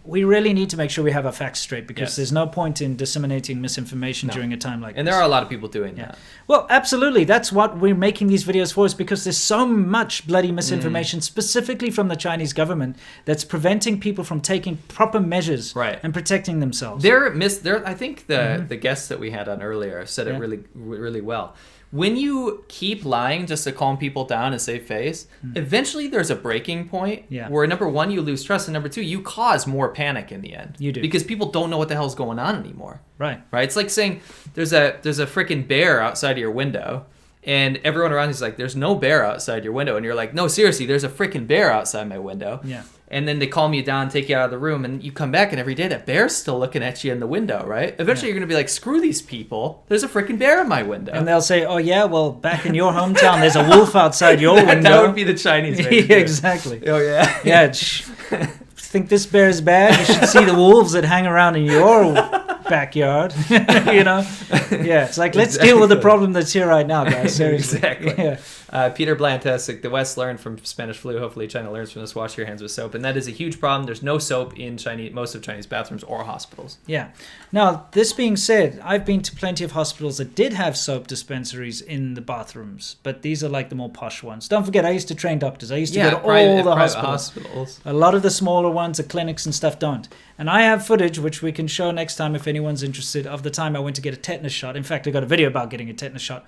S1: we really need to make sure we have our facts straight because
S2: Yes.
S1: there's no point in disseminating misinformation
S2: No.
S1: during a time like
S2: And
S1: this.
S2: there are a lot of people doing
S1: Yeah.
S2: that.
S1: Well, absolutely. That's what we're making these videos for, is because there's so much bloody
S2: Mm.
S1: misinformation, specifically from the Chinese government, that's preventing people from taking proper measures
S2: Right.
S1: and protecting themselves.
S2: I think the guest that we had on earlier said
S1: Yeah.
S2: it really well. When you keep lying just to calm people down and save face, eventually there's a breaking point
S1: Yeah.
S2: where number one, you lose trust, and number two, you cause more panic in the end.
S1: You do.
S2: Because people don't know what the hell's going on anymore.
S1: Right.
S2: Right? It's like saying there's a freaking bear outside of your window, and everyone around you's like, there's no bear outside your window, and you're like, no, seriously, there's a freaking bear outside my window.
S1: Yeah.
S2: And then they calm you down, take you out of the room, and you come back, and every day that bear's still looking at you in the window, right? Eventually, you're going to be like, screw these people. There's a freaking bear in my window.
S1: And they'll say, oh, yeah, well, back in your hometown, there's a wolf outside your window.
S2: That would be the Chinese way to do it.
S1: Exactly.
S2: Oh, yeah.
S1: Yeah. Think this bear is bad? You should see the wolves that hang around in your backyard. You know? Yeah, it's like, let's deal with the problem that's here right now, guys. Seriously.
S2: Exactly.
S1: Yeah.
S2: Peter Blant has the West learned from Spanish flu. Hopefully, China learns from this. Wash your hands with soap, and that is a huge problem. There's no soap in most of Chinese bathrooms or hospitals.
S1: Yeah. Now, this being said, I've been to plenty of hospitals that did have soap dispensaries in the bathrooms, but these are like the more posh ones. Don't forget, I used to train doctors. I used to go to all the hospitals. A lot of the smaller ones, the clinics and stuff, don't. And I have footage, which we can show next time if anyone's interested, of the time I went to get a tetanus shot. In fact, I got a video about getting a tetanus shot.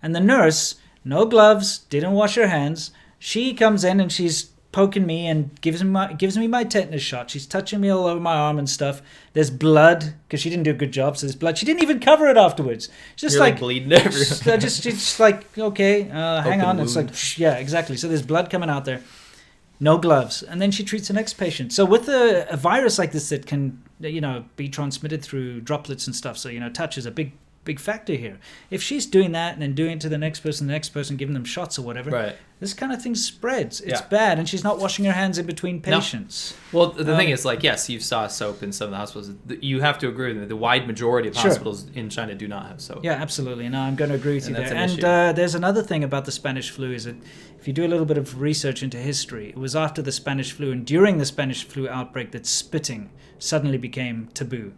S1: And the nurse, no gloves, didn't wash her hands. She comes in and she's poking me and gives me my tetanus shot. She's touching me all over my arm and stuff. There's blood because she didn't do a good job, so there's blood. She didn't even cover it afterwards. Just
S2: You're like bleeding everywhere.
S1: just like, okay, hang on. It's like, yeah, exactly. So there's blood coming out there. No gloves. And then she treats the next patient. So with a virus like this that can, be transmitted through droplets and stuff, so, touch is a big factor here. If she's doing that and then doing it to the next person, giving them shots or whatever,
S2: right,
S1: this kind of thing spreads. It's bad, and she's not washing her hands in between patients.
S2: No. Well, the thing is, like, yes, you saw soap in some of the hospitals. You have to agree with me. The wide majority of hospitals in China do not have soap.
S1: Yeah, absolutely. No, I'm going to agree with you there. And there's another thing about the Spanish flu is that if you do a little bit of research into history, it was after the Spanish flu and during the Spanish flu outbreak that spitting suddenly became taboo.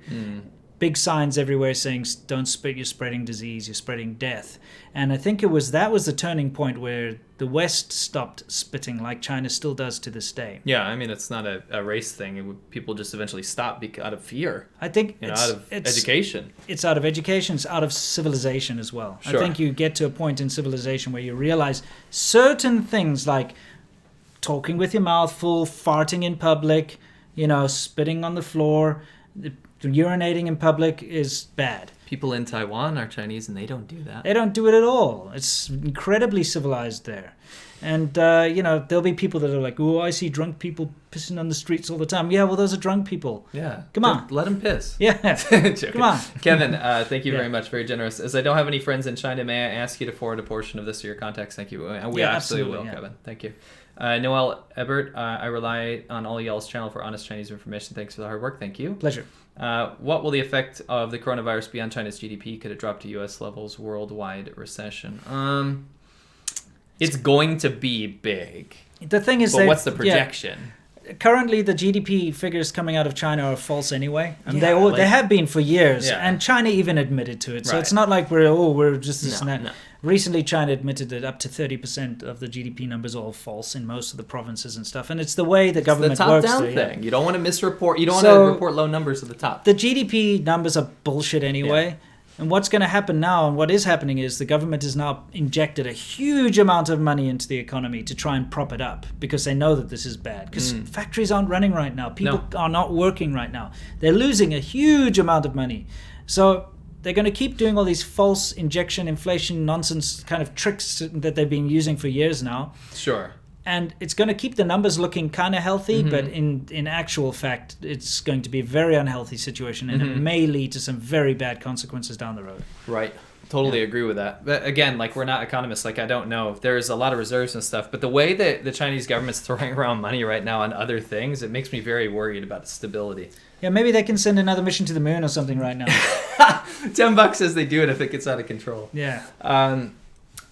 S1: Big signs everywhere saying, don't spit, you're spreading disease, you're spreading death. And I think that was the turning point where the West stopped spitting like China still does to this day.
S2: Yeah, I mean, it's not a race thing. People just eventually stop out of fear.
S1: I think
S2: out of education.
S1: It's out of education, it's out of civilization as well. Sure. I think you get to a point in civilization where you realize certain things like talking with your mouth full, farting in public, spitting on the floor, urinating in public is bad.
S2: People in Taiwan are Chinese and they don't do that.
S1: They don't do it at all. It's incredibly civilized there. And, there'll be people that are like, oh, I see drunk people pissing on the streets all the time. Yeah, well, those are drunk people.
S2: Yeah.
S1: Come on.
S2: Let them piss.
S1: Yeah. Come on.
S2: Kevin, thank you very much. Very generous. As I don't have any friends in China, may I ask you to forward a portion of this to your contacts? Thank you. And we absolutely will, Kevin. Thank you. Noel Ebert, I rely on all y'all's channel for honest Chinese information. Thanks for the hard work. Thank you.
S1: Pleasure.
S2: What will the effect of the coronavirus be on China's GDP? Could it drop to U.S. levels? Worldwide recession? It's going to be big.
S1: The thing is,
S2: but what's the projection?
S1: Currently, the GDP figures coming out of China are false anyway, and they have been for years. Yeah. And China even admitted to it. So it's not like we're just this and that. No. Recently, China admitted that up to 30% of the GDP numbers are all false in most of the provinces and stuff. And it's the way the government works.
S2: It's the top-down thing. You don't want to misreport. You don't want to report low numbers at the top.
S1: The GDP numbers are bullshit anyway. Yeah. And what's going to happen now, and what is happening, is the government has now injected a huge amount of money into the economy to try and prop it up because they know that this is bad. Because factories aren't running right now. People are not working right now. They're losing a huge amount of money. So they're going to keep doing all these false injection, inflation, nonsense kind of tricks that they've been using for years now.
S2: Sure.
S1: And it's going to keep the numbers looking kind of healthy, but in actual fact, it's going to be a very unhealthy situation, and it may lead to some very bad consequences down the road.
S2: Right. Totally agree with that. But again, like, we're not economists. Like, I don't know. There's a lot of reserves and stuff. But the way that the Chinese government's throwing around money right now on other things, it makes me very worried about stability.
S1: Yeah, maybe they can send another mission to the moon or something right now.
S2: $10 says they do it if it gets out of control.
S1: Yeah.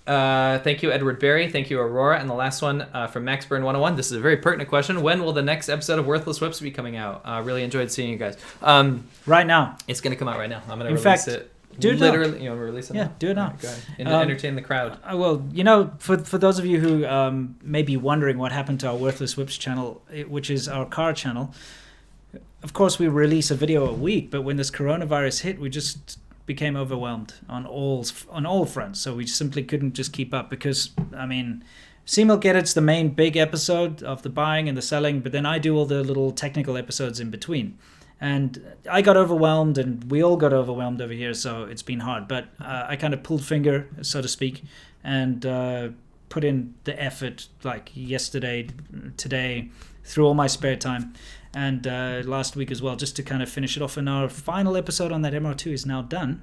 S2: Thank you, Edward Berry. Thank you, Aurora. And the last one from Max Burn 101. This is a very pertinent question. When will the next episode of Worthless Whips be coming out? Really enjoyed seeing you guys.
S1: Right now.
S2: It's going to come out right now. I'm going to release it.
S1: Do it
S2: literally,
S1: now.
S2: You know, release it.
S1: Yeah,
S2: now.
S1: do it now.
S2: Right, go ahead. Entertain the crowd.
S1: Well, for those of you who may be wondering what happened to our Worthless Whips channel, which is our car channel, of course we release a video a week, but when this coronavirus hit, we just became overwhelmed on all fronts. So we simply couldn't just keep up because, I mean, C-Milk Edit's the main big episode of the buying and the selling, but then I do all the little technical episodes in between. And I got overwhelmed, and we all got overwhelmed over here, so it's been hard. But I kind of pulled finger, so to speak, and put in the effort like yesterday, today, through all my spare time, and last week as well, just to kind of finish it off. And our final episode on that MR2 is now done.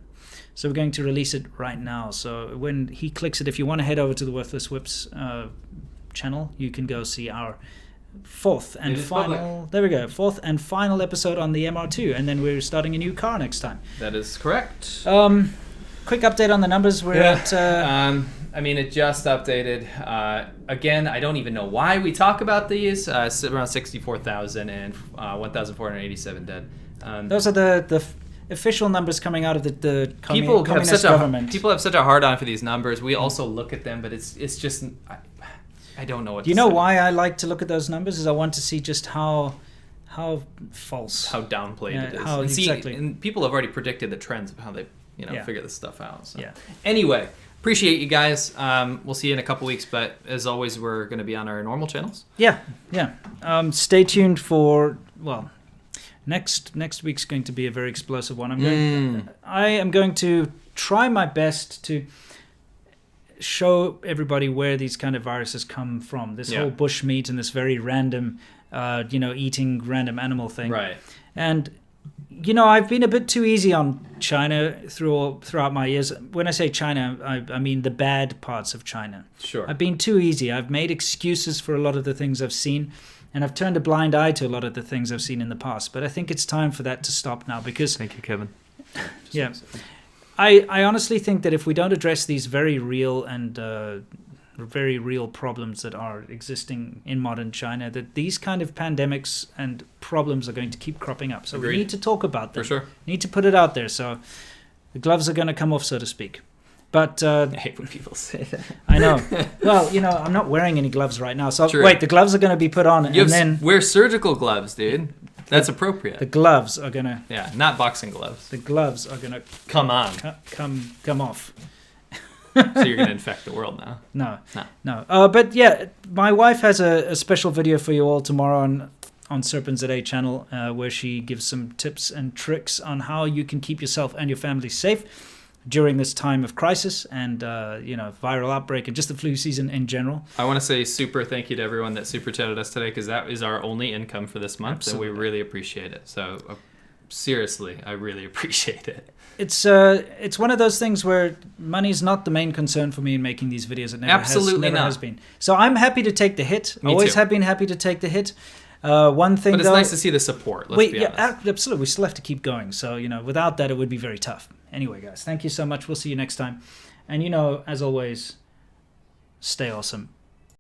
S1: So we're going to release it right now. So when he clicks it, if you want to head over to the Worthless Whips channel, you can go see our fourth and final episode on the MR2, and then we're starting a new car next time.
S2: That is correct.
S1: Quick update on the numbers. We're at
S2: I mean, it just updated. Again, I don't even know why we talk about these. Around 64,000 and 1,487 dead.
S1: those are the official numbers coming out of the
S2: People have
S1: communist government.
S2: People have such a hard on for these numbers. We also look at them, but it's just I don't know what.
S1: Do you know why I like to look at those numbers? Is I want to see just how false,
S2: how downplayed it is.
S1: How
S2: and
S1: exactly.
S2: And people have already predicted the trends of how they figure this stuff out. So.
S1: Yeah.
S2: Anyway, appreciate you guys. We'll see you in a couple weeks, but as always, we're going to be on our normal channels.
S1: Yeah. Stay tuned for next week's going to be a very explosive one. I am going to try my best to show everybody where these kind of viruses come from. This whole bush meat and this very random, eating random animal thing.
S2: Right.
S1: And I've been a bit too easy on China throughout my years. When I say China, I mean the bad parts of China.
S2: Sure.
S1: I've been too easy. I've made excuses for a lot of the things I've seen, and I've turned a blind eye to a lot of the things I've seen in the past. But I think it's time for that to stop now, because
S2: thank you, Kevin.
S1: Yeah. I honestly think that if we don't address these very real and very real problems that are existing in modern China, that these kind of pandemics and problems are going to keep cropping up. So
S2: Agreed.
S1: we need to talk about them.
S2: For sure.
S1: Need to put it out there. So the gloves are going to come off, so to speak. But
S2: I hate when people say that.
S1: I know. Well, I'm not wearing any gloves right now. So
S2: True.
S1: wait, the gloves are going to be put on, and then
S2: wear surgical gloves, dude. That's appropriate.
S1: the gloves are going to.
S2: Yeah, not boxing gloves.
S1: The gloves are going to
S2: Come on.
S1: come off.
S2: So you're going to infect the world now.
S1: No. But yeah, my wife has a special video for you all tomorrow on Serpent ZA channel, where she gives some tips and tricks on how you can keep yourself and your family safe during this time of crisis and viral outbreak and just the flu season in general.
S2: I want to say super thank you to everyone that super chatted us today, because that is our only income for this month.
S1: Absolutely.
S2: And we really appreciate it. So seriously, I really appreciate it.
S1: It's one of those things where money's not the main concern for me in making these videos. It never
S2: Absolutely
S1: never
S2: not.
S1: has been. So I'm happy to take the hit.
S2: Me
S1: Always
S2: too.
S1: have been happy to take the hit. One thing,
S2: But it's
S1: though,
S2: nice to see the support. Let's be honest.
S1: absolutely. We still have to keep going. So without that, it would be very tough. Anyway, guys, thank you so much. We'll see you next time. And as always, stay awesome.